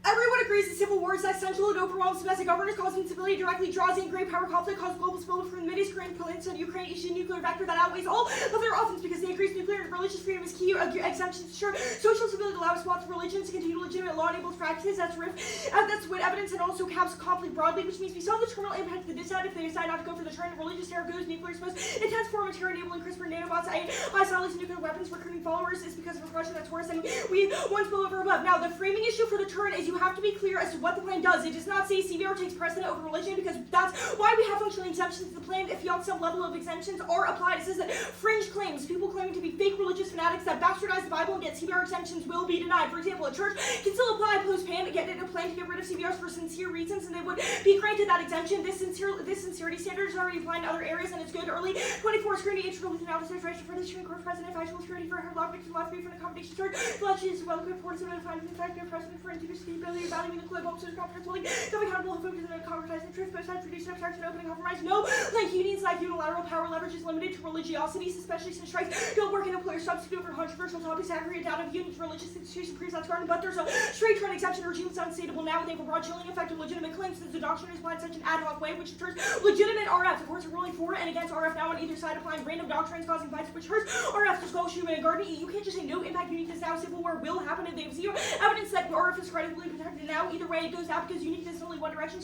Everyone agrees that civil war is essential. It overwhelms domestic governance, causing instability, directly draws in great power conflict, causes global spillover from the Mideast, Korean Peninsula, Ukraine, issues a nuclear vector that outweighs all other offense because they increase nuclear and religious freedom is key. Exemptions ensure social stability, allow responsive religions to continue legitimate law-enabled practices. That's with evidence and also caps conflict broadly, which means we saw the terminal impact of the decide if they decide not to go for the turn. Religious terror goes nuclear, most intense form of terror enabling CRISPR nanobots, biosolids, nuclear weapons, recruiting followers is because of a Russia that's worse than we once spill over above. Now, the framing issue for the turn is you have to be clear as to what the plan does. It does not say CVR takes precedent over religion because that's why we have functional exemptions to the plan. If some level of exemptions are applied, it says that fringe claims, people claiming to be fake religious fanatics that bastardize the Bible and get CVR exemptions will be denied. For example, a church can still apply post-pan to get a plan to get rid of CVRs for sincere reasons, and they would be granted that exemption. This sincerity standard is already applied in other areas, and it's good. Early 24 scrutiny, integral with analysis, right for the Supreme Court president, factual security for her law victim, law free from accommodation church, legislation is well equipped for the finding the fact precedent for integrity, valuing the club, officers, confidence, holding, self accountable, focus on concretizing truth, both sides produce abstraction, opening compromise. No, like unions, like unilateral power leverage is limited to religiosities, especially since strikes don't work in employer substitute for controversial topics. Aggregate down of unions, religious institutions proves that's garden, but there's a straight trend exception. Regime is unstable now, and they have a broad chilling effect of legitimate claims since the doctrine is applied in such an ad hoc way, which deters legitimate RF. The courts are ruling for and against RF now on either side, applying random doctrines causing fights, which hurts RF to skull, Schumann, and Garden. You can't just say no impact uniqueness now. Civil war will happen if they have zero evidence that RF is credibly protected now. Either way, it goes out because uniqueness is only one direction.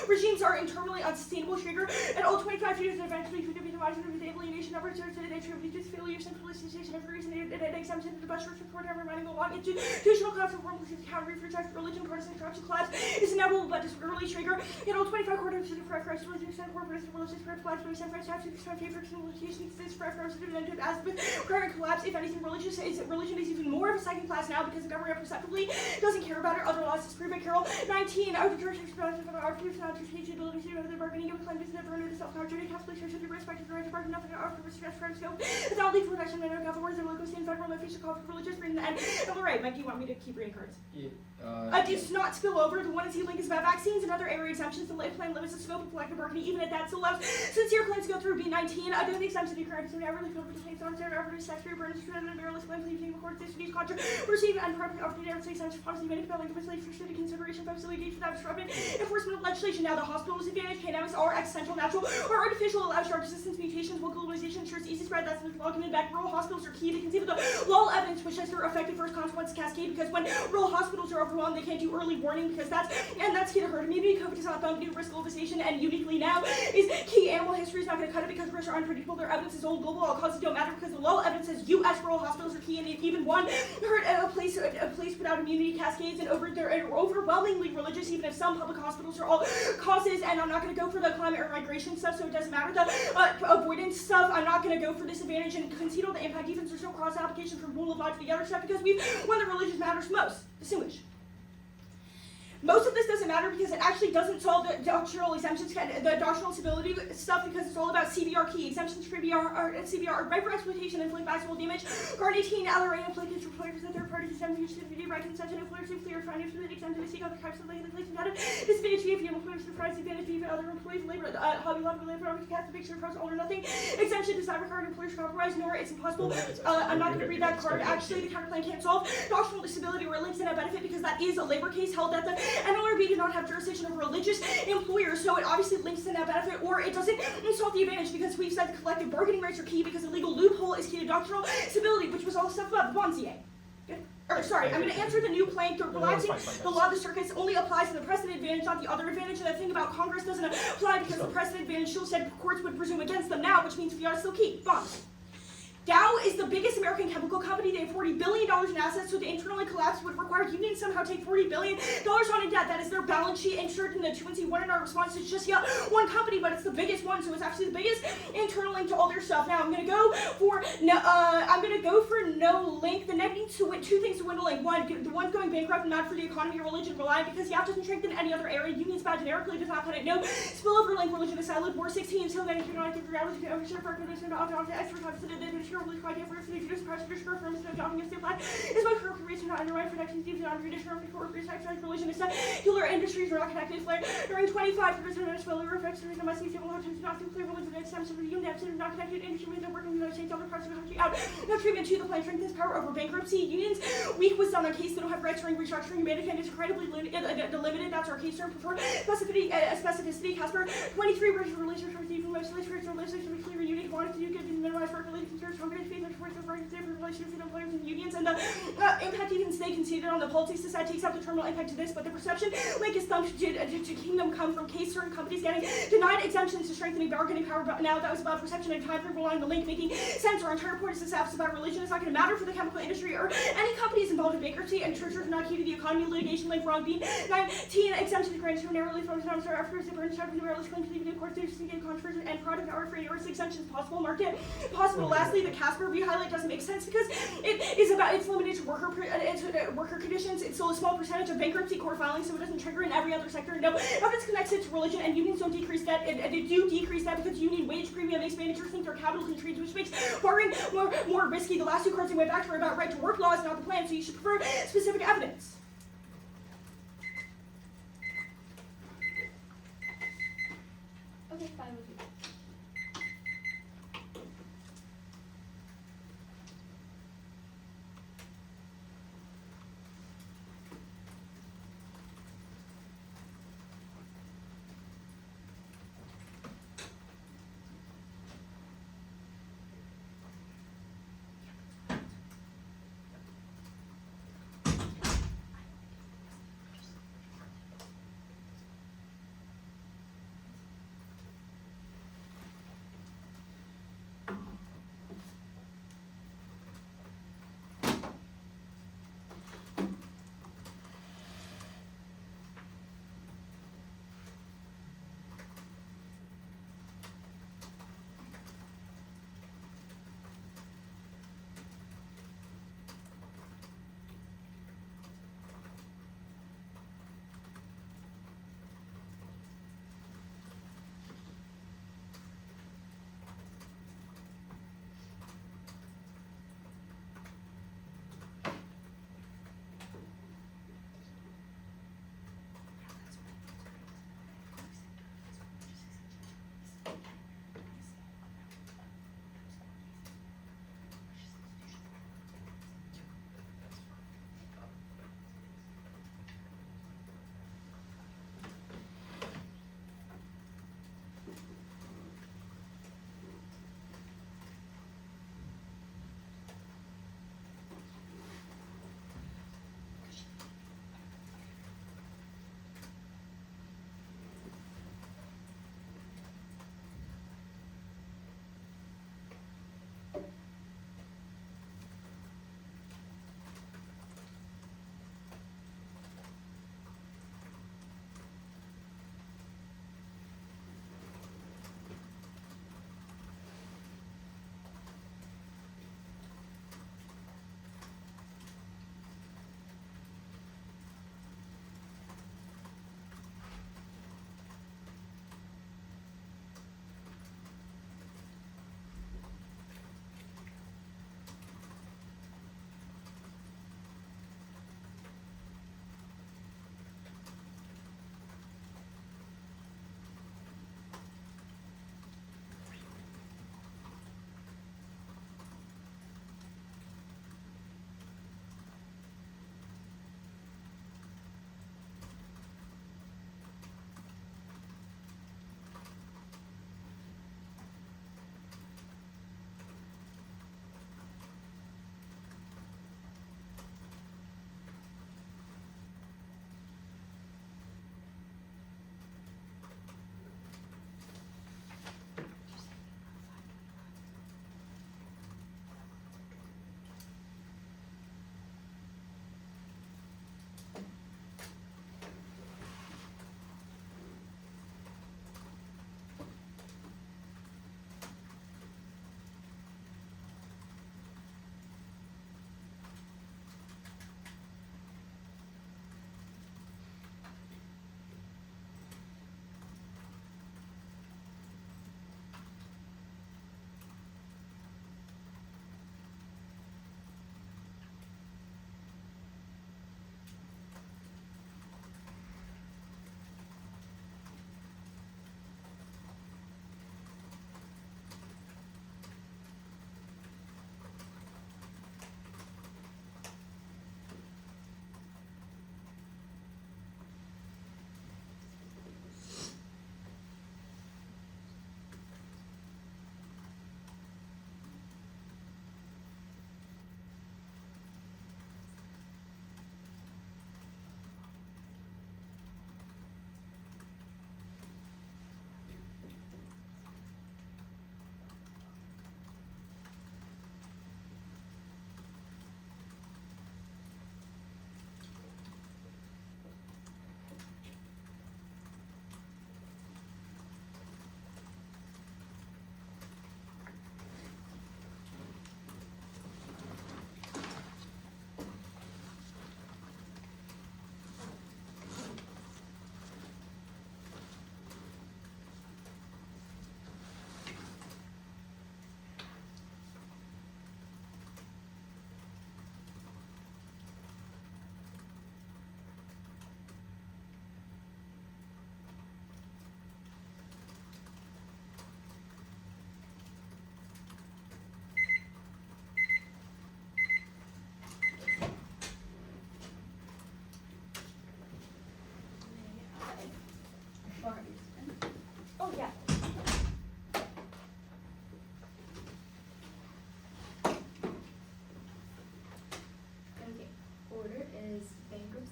Regimes are internally unsustainable. Trigger and all 25 years and eventually could be divided into the alienation of research and they attribute this failure, centralization of reason, and exemption to the best church report ever running along institutional class of form which is counter research, religion, partisan corruption class is inevitable but disorderly. Trigger and all 25 quarters to the Christ religion, corporation, religious spread, flags, but some French have to favorite civilization exists for representative as with current collapse. If anything, religion is even more of a second class now because the government perceptively doesn't care about it. Other laws disprove it. Carol 19. Out of church expression of our truth, not to teach ability to the bargaining of claim to never under the self-contradictory Catholic Church with respect to the right to bargain, nothing after respect for scope. Without legal protection, and other words and local state federal official call for religious freedom. And all right, Mike, do you want me to keep reading cards? Does not spill over. The one and link is about vaccines and other area exemptions. The life plan limits the scope of collective bargaining, even at that still allows sincere claims to go through. B19. Don't the exemption to be current. So never really feel for the claims on there. Ever sex free burdens to the mirrorless claims leaving the court this contract. Receive and property opportunity to say exemption policy made compelling to facilitate for consideration by facility without disrupting enforcement of legislation. Now the hospital's advantage, pandemics are existential, natural, or artificial, allows sharp resistance mutations, while globalization ensures easy spread. That's the argument back. Rural hospitals are key to conceive of the lull evidence, which has their effective first consequence cascade, because when rural hospitals are overwhelmed, they can't do early warning, because that's key to herd immunity. COVID does not bump new risk globalization, and uniquely now is key. Animal history is not going to cut it because risks are unpredictable. Their evidence is old global. All causes don't matter because the lull evidence says U.S. rural hospitals are key, and even one herd a place without immunity cascades, and overwhelmingly religious, even if some public hospitals are all causes. And I'm not going to go for the climate or migration stuff, so it doesn't matter. The avoidance stuff, I'm not going to go for disadvantage and concede all the impact, even there's no cross application from rule of law to the other stuff, because we've when the religion matters most, distinguish. Most of this doesn't matter because it actually doesn't solve the doctrinal exemptions, the doctrinal stability stuff, because it's all about CBR key. Exemptions for CBR are right for exploitation, inflict maximum damage. Guard 18, LRA implicates for players that third parties exemption to the right consension, employers who clear financial exemption to seek other types of legislation data. Disadvantage fee if you employers surprise advantage fee for other employees, labor, hobby lobby, labor, cast the picture across all or nothing. Exemption does not require employers to compromise, nor it's impossible. I'm not going to read that card. Actually, the counterclaim can't solve doctrinal disability or links in a benefit because that is a labor case held at the NLRB do not have jurisdiction over religious employers, so it obviously links in that benefit, or it doesn't solve the advantage because we've said the collective bargaining rights are key because the legal loophole is key to doctrinal stability, which was all stuff about the Bonzier. Or sorry, I'm going to answer the new plank. The relaxing the law of the circuits only applies to the precedent advantage, not the other advantage. And the thing about Congress doesn't apply because the precedent advantage still said courts would presume against them now, which means we are still key. Bonds. Dow is the biggest American chemical company. They have $40 billion in assets, so to internally collapse would require unions somehow take $40 billion on in debt. That is their balance sheet insured in the 2-1 in our response. It's just one company, but it's the biggest one, so it's actually the biggest internal link to all their stuff. Now I'm gonna go for no link. The net needs to win two things to win a link. One, the one's going bankrupt, not for the economy or religion reliant, because the app doesn't strengthen any other area. Unions bad generically does not cut it. No spillover link religion is silent. War 16 until then, if you're not getting reality to overshare for condition to extra time to the really quite different. If you just press your score firms and adopting a steel plan is my career reason not underwrite protection teams and unconditional for sexual religion is secular industries are not connected. Flare during 25 percent of spillover effects the reason my civil husbands not too clear religion and stems from the units and not connected industry with the working in the United States other parts of the country out. No treatment to the plan strengthens power over bankruptcy. Unions weak was on a case that don't have rights during restructuring. Humanitarian is incredibly limited. That's our case term. Prefer specificity. Casper 23 versus relations from Stephen legislation to be clear unique wanted to do good and minimize work related concerns from faith and towards the relationships with employers and unions, and the impact even stay conceded on the policy society takes up the terminal impact to this, but the perception link is thumped to kingdom come from case certain companies getting denied exemptions to strengthening bargaining power, but now that was about perception and time frame relying on the link making sense. Our entire point is this app's about religion. It's not going to matter for the chemical industry or any companies involved in bankruptcy, and churches are not key to the economy. Litigation link wrong being 19 exemptions granted to narrowly focused on after the burn shop and the wireless claim to the court to get controversy and product hour for yours exemptions possible market possible. Lastly, the Casper view highlight doesn't make sense because it is about it's limited to worker conditions. It's still a small percentage of bankruptcy court filings, so it doesn't trigger in every other sector. No, it's connected to religion, and unions don't decrease that. They do decrease that because union wage premium makes managers think they're capital constraints, which makes borrowing more risky. The last two cards I went back to were about right to work laws, not the plan, so you should prefer specific evidence. Okay, fine with you.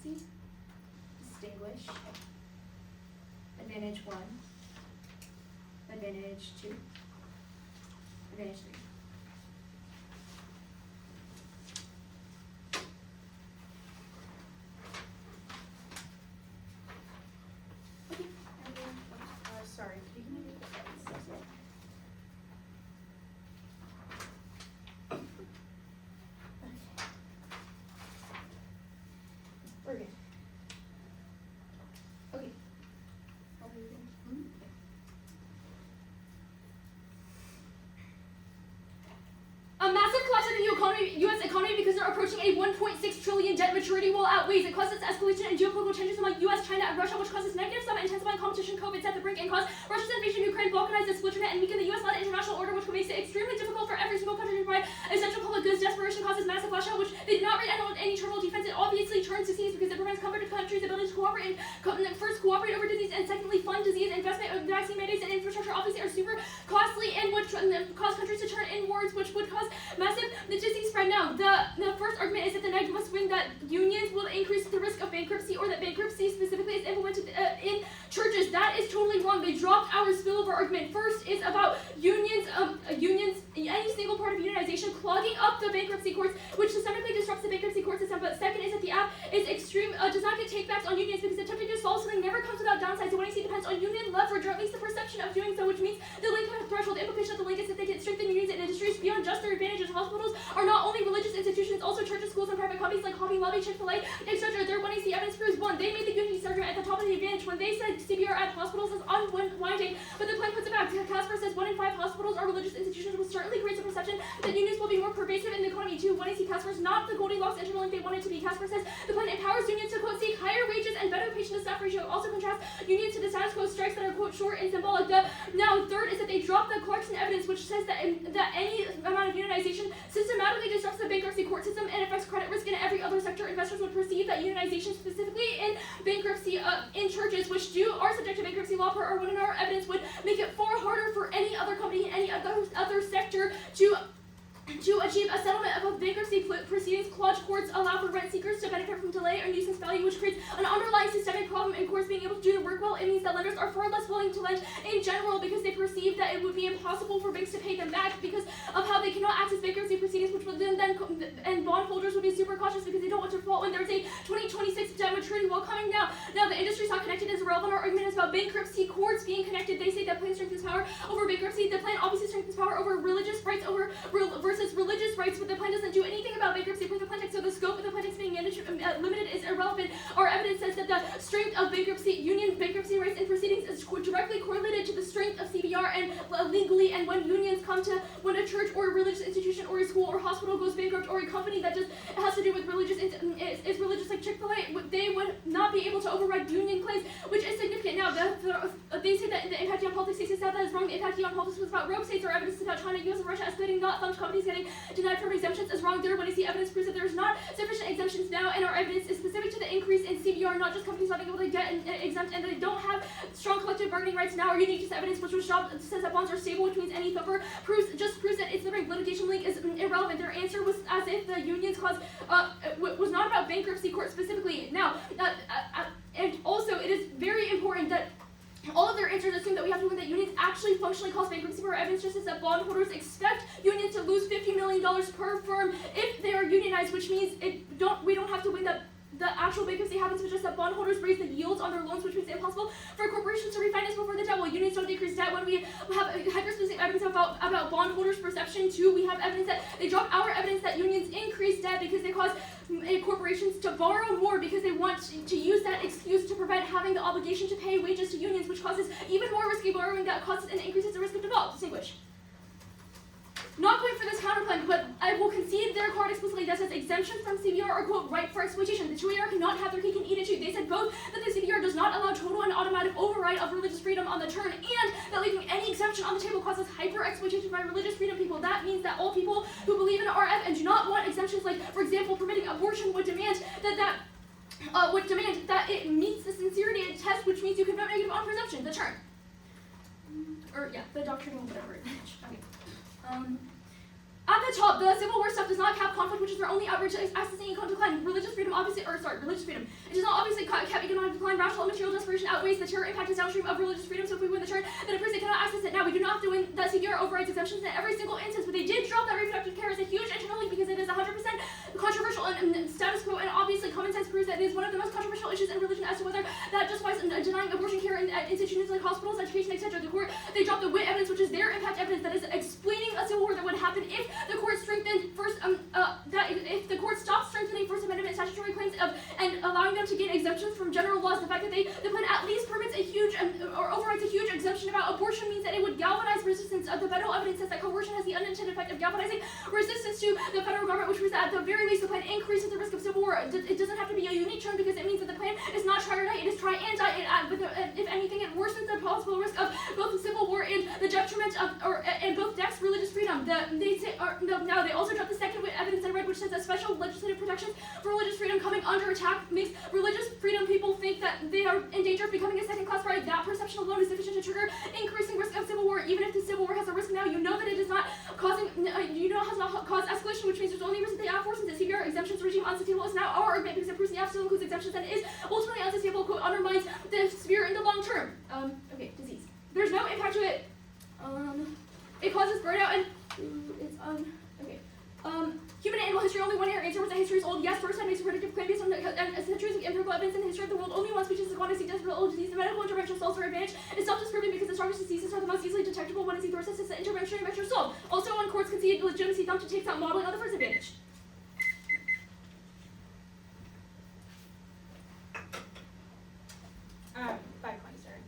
bankruptcy, distinguish, advantage 1, advantage 2, advantage 3. Okay, everyone, sorry, could you give me the slides? We're good. Okay. Are we good? A massive collapse in the U.S. economy because they're approaching a 1.6 trillion debt maturity wall outweighs. It causes escalation in geopolitical tensions among U.S., China, and Russia, which causes negative sum, intensifying competition, COVID at the brink, and cause Russia's invasion of Ukraine, balkanize the splinter net, and weaken the U.S.-led international order, which makes it extremely difficult for every single country to provide essential public goods. Desperation causes massive flash out, which they did not read any internal defense. It obviously turns disease because it prevents comforted countries' ability to cooperate and first cooperate over disease, and secondly fund disease. Investment of vaccine mandates and infrastructure obviously are super costly and would cause countries to turn inwards, which would cause massive disease spread. Now, the first argument is that the negative must swing that unions will increase the risk of bankruptcy, or that bankruptcy specifically is implemented in churches. That is totally wrong. They dropped our spillover argument. First is about unions, any single part of unionization clogging up the bankruptcy courts, which systemically disrupts the bankruptcy court system. But second is that the app is does not get takebacks on unions because attempting to solve something never comes without downsides. So what I see depends on union leverage, or at least the perception of doing so, which means the link threshold. The implication of the link is that they can strengthen unions and industries beyond just their advantages. Hospitals are not only religious institutions, also churches, schools, and private companies like Hobby Lobby, Chick-fil-A, etc. They're wanting to see evidence proves one. They made the union argument at the top of the advantage when they said CBR at hospitals is unwinding, but the plan puts it back. Casper says 1 in 5 hospitals are religious institutions, which certainly creates a perception that unions will be more pervasive in the economy too. When I see Casper is not the Goldilocks interlink they want it to be. Casper says the plan empowers unions to quote seek higher wages and better patient-to-staff ratio. Also contrasts unions to the status quo strikes that are quote short and symbolic. Now third is that they drop the Clarkson evidence, which says that any amount of unionization systematically disrupts the bankruptcy court system and affects credit risk in every other sector. Investors would perceive that unionization, specifically in bankruptcy in churches, which are subject to bankruptcy law per our Wunderlich evidence, would make it far harder for any other company in any other sector to achieve a settlement of a bankruptcy proceedings. Clause courts allow for rent seekers to benefit from delay or nuisance value, which creates an underlying systemic problem in courts being able to do their work well. It means that lenders are far less willing to lend in general because they perceive that it would be impossible for banks to pay them back because of how they cannot access bankruptcy proceedings, which would then and bondholders would be super cautious because they don't want to default when there's a 2026 debt maturity wall coming down. Now, the industry's not connected is irrelevant. Our argument is about bankruptcy courts being connected. They say that plan strengthens power over bankruptcy. The plan obviously strengthens power over religious rights versus religious rights, but the plan doesn't do anything about bankruptcy for the plaintiff, so the scope of the plaintiff's being limited is irrelevant. Our evidence says that the strength of union bankruptcy rights in proceedings is directly correlated to the strength of CBR and legally, and when when a church or a religious institution or a school or hospital goes bankrupt, or a company that just has to do with religious is religious like Chick-fil-A, they would not be able to override union claims, which is significant. Now, they say that the impact on politics states that is wrong. The impact on politics was about rogue states. Our evidence about China, US, and Russia escalating, not thumbs companies getting denied from exemptions is wrong. There, when I see evidence proves that there's not sufficient exemptions now, and our evidence is specific to the increase in CBR, not just companies not being able to get exempt, and they don't have strong collective bargaining rights now. Our unique evidence, which was says that bonds are stable, which means any thumper proves that its litigation link is irrelevant. Their answer was as if the union's cause was not about bankruptcy court specifically. Now, and also it is very important that all of their answers assume that we have to win that unions actually functionally cause bankruptcy. For our evidence just says that bondholders expect unions to lose $50 million per firm if they are unionized, which means we don't have to win that the actual bankruptcy happens, but just that bondholders raise the yields on their loans, which makes it impossible for corporations to refinance before the debt. Well, unions don't decrease debt. When we have hyper-specific evidence about bondholders' perception too, we have evidence that they drop our evidence that unions increase debt because they cause corporations to borrow more because they want to use that excuse to prevent having the obligation to pay wages to unions, which causes even more risky borrowing that causes and increases the risk of default. Distinguish. Not going for this counterclaim, but I will concede their card explicitly that says exemptions from CBR are, quote, ripe for exploitation. The 2AR cannot have their cake and eat it too. They said both that the CBR does not allow total and automatic override of religious freedom on the turn, and that leaving any exemption on the table causes hyper-exploitation by religious freedom people. That means that all people who believe in RF and do not want exemptions, like, for example, permitting abortion, would demand that it meets the sincerity test, which means you can vote negative on presumption, the turn. The doctrine, whatever. Okay. At the top, the Civil War stuff does not cap conflict, which is their only outreach accessing economic decline. Religious freedom. It does not obviously cap economic decline. Rational and material desperation outweighs the terror impact is downstream of religious freedom. So if we win the turn, then of course they cannot access it. Now we do not have to win that CPR overrides exemptions in every single instance, but they did drop that reproductive care as a huge internal link because it is 100% controversial and status quo, and obviously common sense proves that it is one of the most controversial issues in religion as to whether that justifies denying abortion care in institutions like hospitals, education, etc. The court, they dropped the wit evidence, which is their impact evidence that is explaining a civil war that would happen if the court strengthened if the court stopped strengthening First Amendment statutory claims and allowing them to gain exemptions from general laws. The fact that the plan at least permits a huge or overrides a huge exemption about abortion means that it would galvanize resistance. The federal evidence says that coercion has the unintended effect of galvanizing resistance to the federal government, which means that at the very least the plan increases the risk of civil war. It doesn't have to be a unique term because it means that the plan is not tripartite, it is tri-anti. If anything, it worsens the possible risk of both the civil war and the detriment of and both deaths religious freedom. Now they also dropped the second evidence I read, which says that special legislative protections for religious freedom coming under attack makes religious freedom people think that they are in danger of becoming a second-class right. That perception alone is sufficient to trigger increasing risk of civil war. Even if the civil war has a risk now, you know that it is not causing, has not caused escalation, which means there's only reason they have forced the CBR exemptions regime unsustainable is now our argument because it proves the app still includes exemptions and is ultimately unsustainable, quote, undermines the sphere in the long term. Okay, disease. There's no impact to it. It causes burnout and human and animal history, only one answer was that history is old. Yes, first time makes a predictive claim based on centuries of empirical evidence in the history of the world. Only one species is going to see death old disease. The medical intervention solves her advantage. It's self-disproving because the strongest diseases are the most easily detectable. When it's ethosis, it's the intervention measure solved. Also, when courts concede legitimacy, thumb to take out modeling on the first advantage. Back my turn.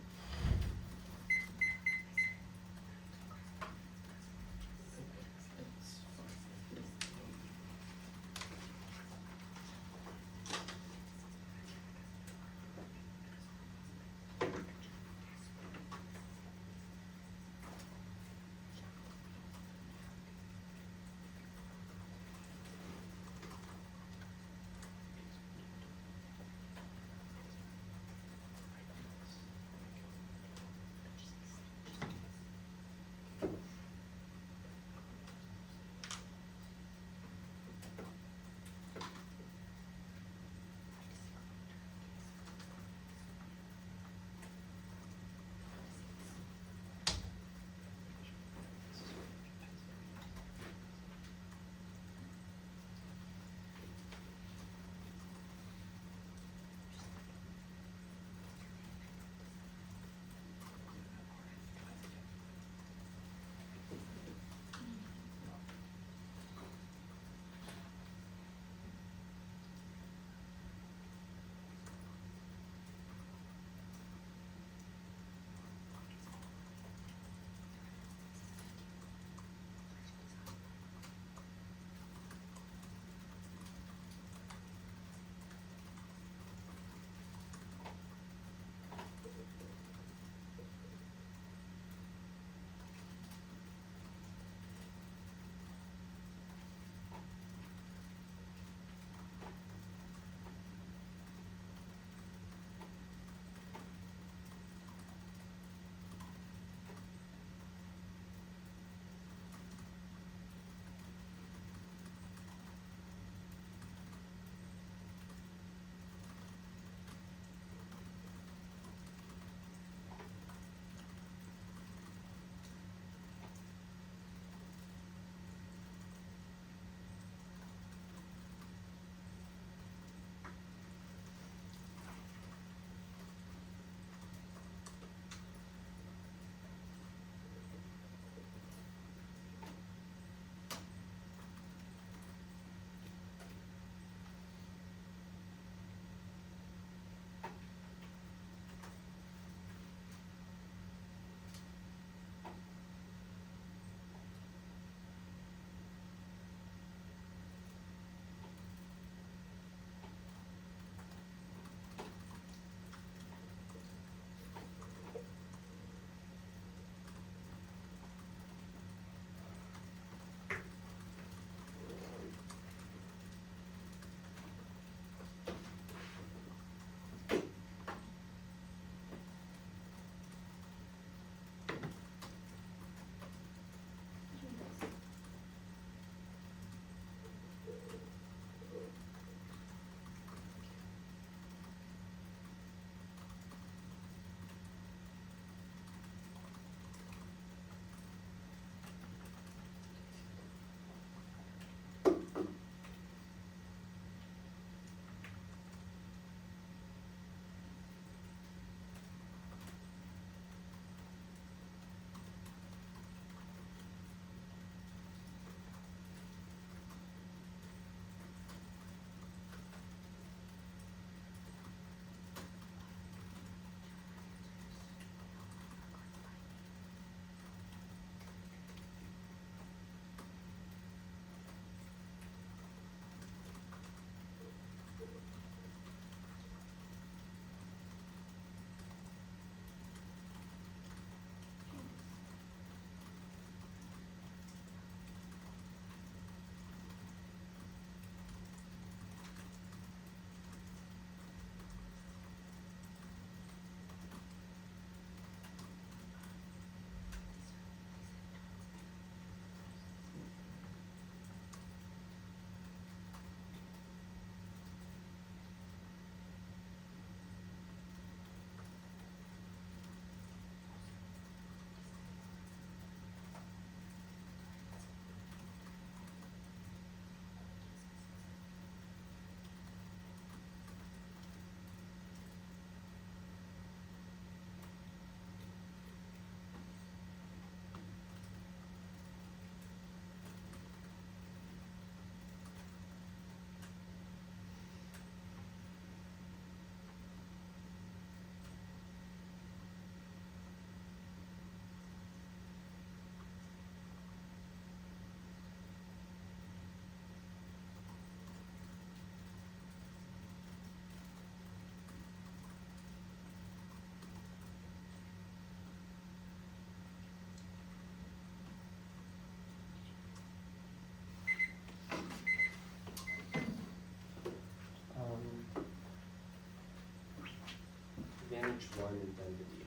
advantage one and then the DA.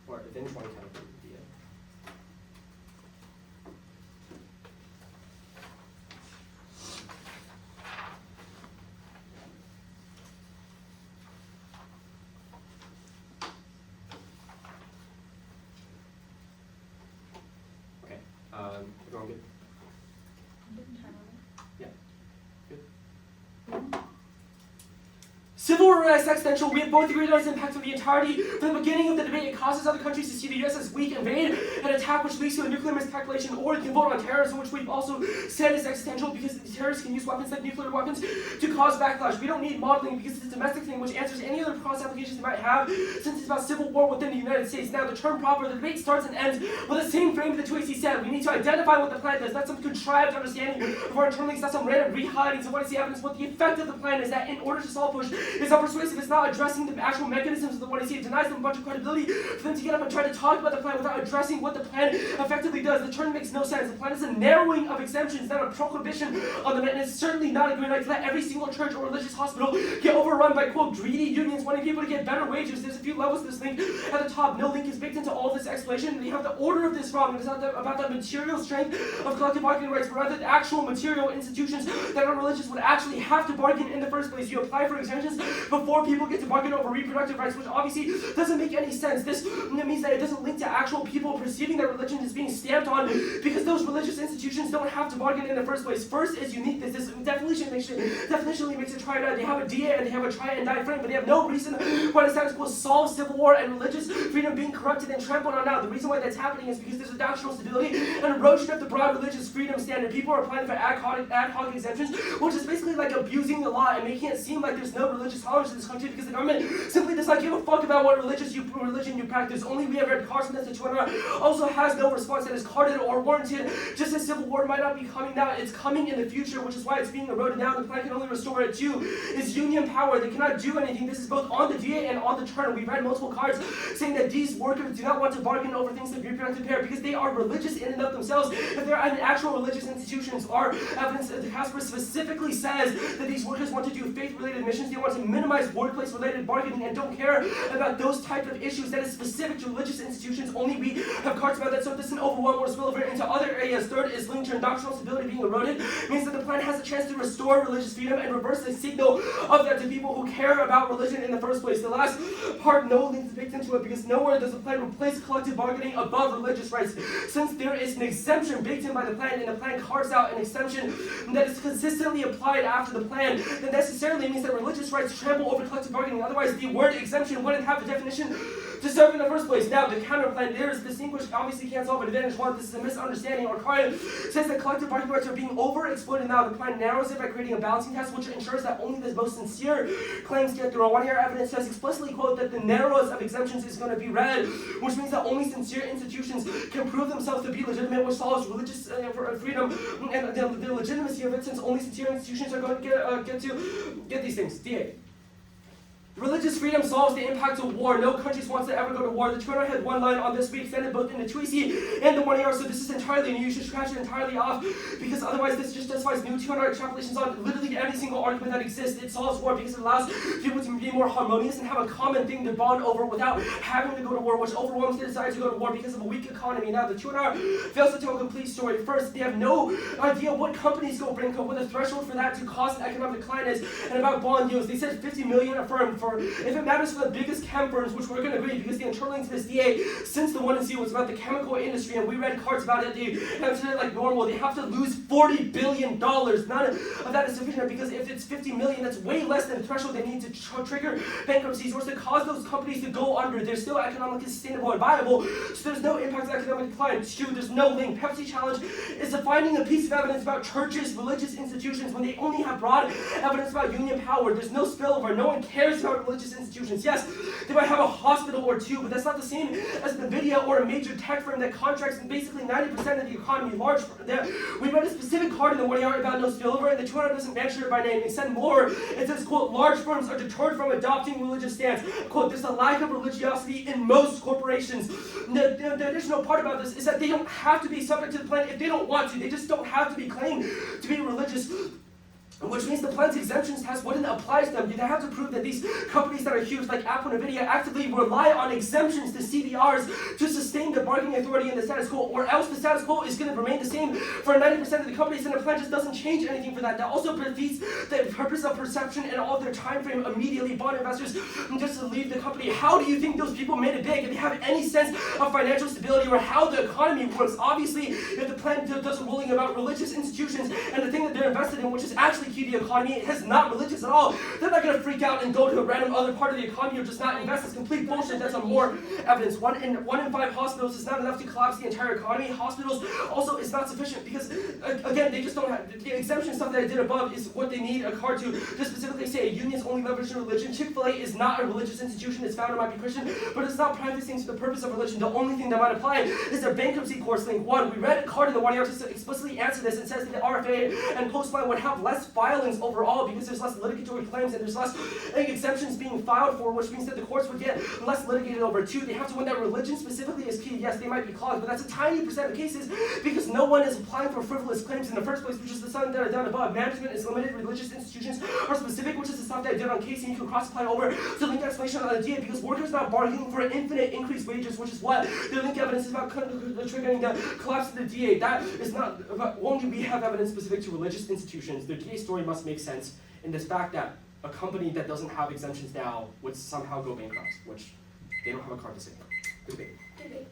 Or advantage one category the DA. Okay, everyone good? Yeah, good. Civil war is existential. We have both agreed on its impact on the entirety. From the beginning of the debate, it causes other countries to see the U.S. as weak, invade, an attack which leads to a nuclear miscalculation, or it can vote on terrorism, which we've also said is existential because terrorists can use weapons like nuclear weapons to cause backlash. We don't need modeling because it's a domestic thing which answers any other cross applications they might have since it's about civil war within the United States. Now, the term proper, the debate starts and ends with the same frame that the 2AC said. We need to identify what the plan does, not some contrived understanding of our internal links, not some random re-highlighting of what is the evidence. What the effect of the plan is that in order to solve push, it's not persuasive, it's not addressing the actual mechanisms of the 1AC. It denies them a bunch of credibility for them to get up and try to talk about the plan without addressing what the plan effectively does. The term makes no sense. The plan is a narrowing of exemptions, not a prohibition on them, and it's certainly not a green light to let every single church or religious hospital get overrun by, quote, greedy unions wanting people to get better wages. There's a few levels to this link. At the top, no link is baked into all this explanation. We have the order of this wrong. It's not about the material strength of collective bargaining rights, but rather the actual material institutions that are religious would actually have to bargain in the first place. You apply for exemptions before people get to bargain over reproductive rights, which obviously doesn't make any sense. This means that it doesn't link to actual people perceiving that religion is being stamped on because those religious institutions don't have to bargain in the first place. First is uniqueness. This definitionally makes it triad. They have a DA and they have a try and die frame, but they have no reason why the status quo solves civil war and religious freedom being corrupted and trampled on now. The reason why that's happening is because there's a doctrinal stability and erosion of the broad religious freedom standard. People are applying for ad hoc exemptions, which is basically like abusing the law and making it seem like there's no religious tolerance in this country because the government simply does not give a fuck about what religion you practice. Only we have read cards from this to 200 also has no response that is carded or warranted. Just as civil war might not be coming now, it's coming in the future, which is why it's being eroded now. The plan can only restore it to is union power. They cannot do anything. This is both on the DA and on the turn. We've read multiple cards saying that these workers do not want to bargain over things like reproductive care because they are religious in and of themselves. If they're in actual religious institutions, our evidence the Casper specifically says that these workers want to do faith-related missions. They want to minimize workplace-related bargaining and don't care about those type of issues that is specific to religious institutions. Only we have cards about that, so this is an overwhelm or spill over into other areas. Third is linked to doctrinal stability being eroded. Means that the plan has a chance to restore religious freedom and reverse the signal of that to people who care about religion in the first place. The last part, no link is baked into it because nowhere does the plan replace collective bargaining above religious rights. Since there is an exemption baked in by the plan and the plan carves out an exemption that is consistently applied after the plan, that necessarily means that religious rights trample over collective bargaining. Otherwise, the word exemption wouldn't have the definition to serve in the first place. Now, the counter plan, there is distinguished, obviously can't solve an advantage one. This is a misunderstanding. Our client says that collective bargaining rights are being overexploited now. The plan narrows it by creating a balancing test, which ensures that only the most sincere claims get through. One-year evidence says explicitly, quote, that the narrowest of exemptions is going to be read, which means that only sincere institutions can prove themselves to be legitimate, which solves religious freedom and the legitimacy of it, since only sincere institutions are going to get these things. DA. Religious freedom solves the impact of war. No countries wants to ever go to war. The Twitter had one line on this. We extended both in the 2AC and the 1AR, so this is entirely new. You should scratch it entirely off because otherwise this just justifies new 200 extrapolations on literally every single argument that exists. It solves war because it allows people to be more harmonious and have a common thing to bond over without having to go to war, which overwhelms the desire to go to war because of a weak economy. Now, the 200 fails to tell a complete story. First, they have no idea what companies go bring what the threshold for that to cost an economic decline is, and about bond yields. They said 50 million a firm for, if it matters for the biggest chem firms, which we're going to agree because the internal link to this DA since the 1C was about the chemical industry, and we read cards about it, they have to like normal. They have to lose $40 billion. None of that is sufficient because if it's 50 million, that's way less than the threshold they need to trigger bankruptcies or to cause those companies to go under. They're still economically sustainable and viable, so there's no impact on economic decline. Two, there's no link. Pepsi Challenge is finding a piece of evidence about churches, religious institutions, when they only have broad evidence about union power. There's no spillover. No one cares about religious institutions. Yes, they might have a hospital or two, but that's not the same as NVIDIA or a major tech firm that contracts basically 90% of the economy. We read a specific card in the 1AR about no spillover, and the 200 doesn't mention it by name. They said more. It says, quote, large firms are deterred from adopting religious stance. Quote, there's a lack of religiosity in most corporations. The additional part about this is that they don't have to be subject to the plan if they don't want to. They just don't have to be claimed to be religious. which means the plan's exemptions test wouldn't apply to them. You'd have to prove that these companies that are huge, like Apple and Nvidia, actively rely on exemptions to CBRs to sustain the bargaining authority in the status quo, or else the status quo is going to remain the same for 90% of the companies, and the plan just doesn't change anything for that. That also defeats the purpose of perception and all of their time frame immediately. Bond investors just to leave the company. How do you think those people made it big? If they have any sense of financial stability or how the economy works, obviously, if the plan does a ruling about religious institutions and the thing that they're invested in, which is actually key to the economy, it is not religious at all, they're not going to freak out and go to a random other part of the economy or just not invest. It's complete bullshit. That's on more evidence. One in 5 hospitals is not enough to collapse the entire economy. Hospitals also is not sufficient because, again, they just don't have, the exemption stuff that I did above is what they need a card to specifically say unions only leverage religion. Chick-fil-A is not a religious institution. Its founder might be Christian, but it's not practicing to the purpose of religion. The only thing that might apply is their bankruptcy course link. One, we read a card in the 1 year to explicitly answer this. It says that the RFA and Postline would have less filings overall because there's less litigatory claims and there's less exemptions being filed for, which means that the courts would get less litigated over. 2, they have to win that religion specifically is key. Yes, they might be clogged, but that's a tiny percent of cases because no one is applying for frivolous claims in the first place, which is the something that I done above. Management is limited, religious institutions are specific, which is the stuff that I did on Casey. You can cross-apply over to link explanation on the DA because workers are not bargaining for infinite increased wages, which is what the link evidence is about triggering the collapse of the DA. That is not, only we have evidence specific to religious institutions. The DA story must make sense in this fact that a company that doesn't have exemptions now would somehow go bankrupt, which they don't have a card to say. Good debate.